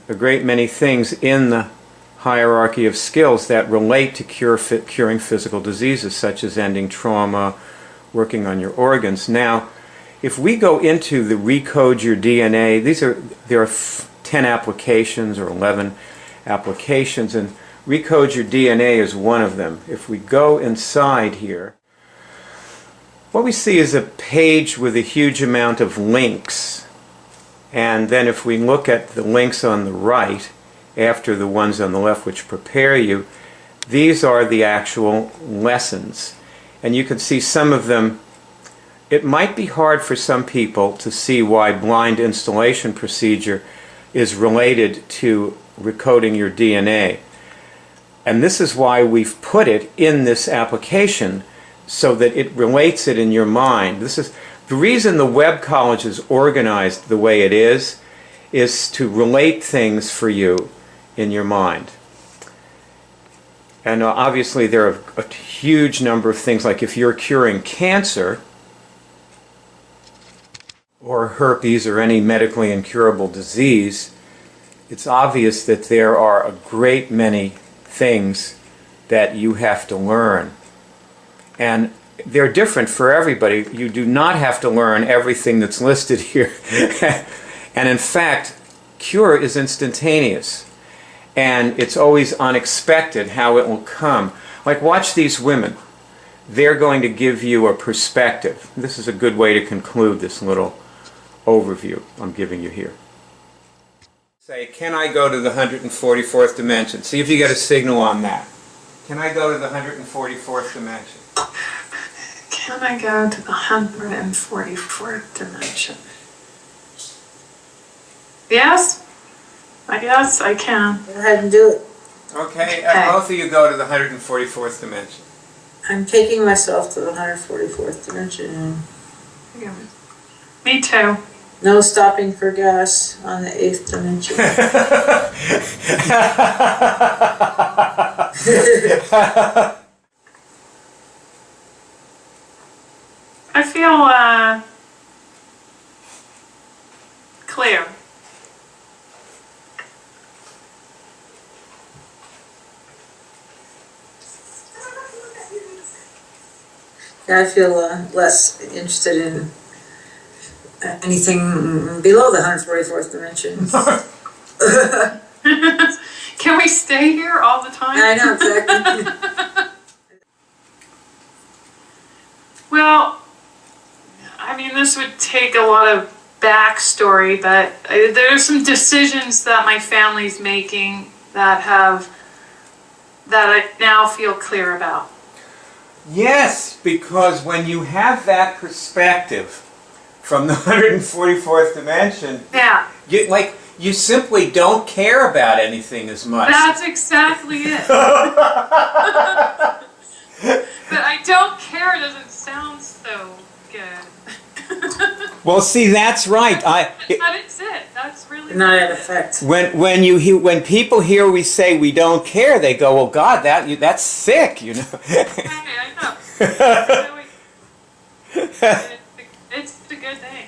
a great many things in the hierarchy of skills that relate to curing physical diseases, such as ending trauma, working on your organs. Now, if we go into the Recode Your DNA, there are 10 applications or 11 applications, and Recode Your DNA is one of them. If we go inside here, what we see is a page with a huge amount of links. And then if we look at the links on the right, after the ones on the left which prepare you, these are the actual lessons. And you can see some of them. It might be hard for some people to see why blind installation procedure is related to recoding your DNA. And this is why we've put it in this application, so that it relates it in your mind. This is the reason the Webb College is organized the way it is to relate things for you in your mind. And obviously there are a huge number of things, like if you're curing cancer or herpes or any medically incurable disease, it's obvious that there are a great many things that you have to learn. And they're different for everybody. You do not have to learn everything that's listed here. And in fact, cure is instantaneous. And it's always unexpected how it will come. Like, watch these women. They're going to give you a perspective. This is a good way to conclude this little overview I'm giving you here. Say, can I go to the 144th dimension? See if you get a signal on that. Can I go to the 144th dimension? Can I go to the 144th dimension? Yes? I guess I can. Go ahead and do it. Okay, both of you go to the 144th dimension. I'm taking myself to the 144th dimension. Me too. No stopping for gas on the 8th dimension. I feel clear. I feel less interested in anything below the 144th dimension. Can we stay here all the time? I know, exactly. Well, I mean, this would take a lot of backstory, but there are some decisions that my family's making that I now feel clear about. Yes, because when you have that perspective from the 144th dimension, Yeah, you simply don't care about anything as much. that's exactly it. But I don't care doesn't sound so good. Well, see, that's right. That is it. That's really Not what in it is. effect. When people hear we say we don't care, they go, "Well, God, that's sick," you know. Okay, I know. It's a good thing.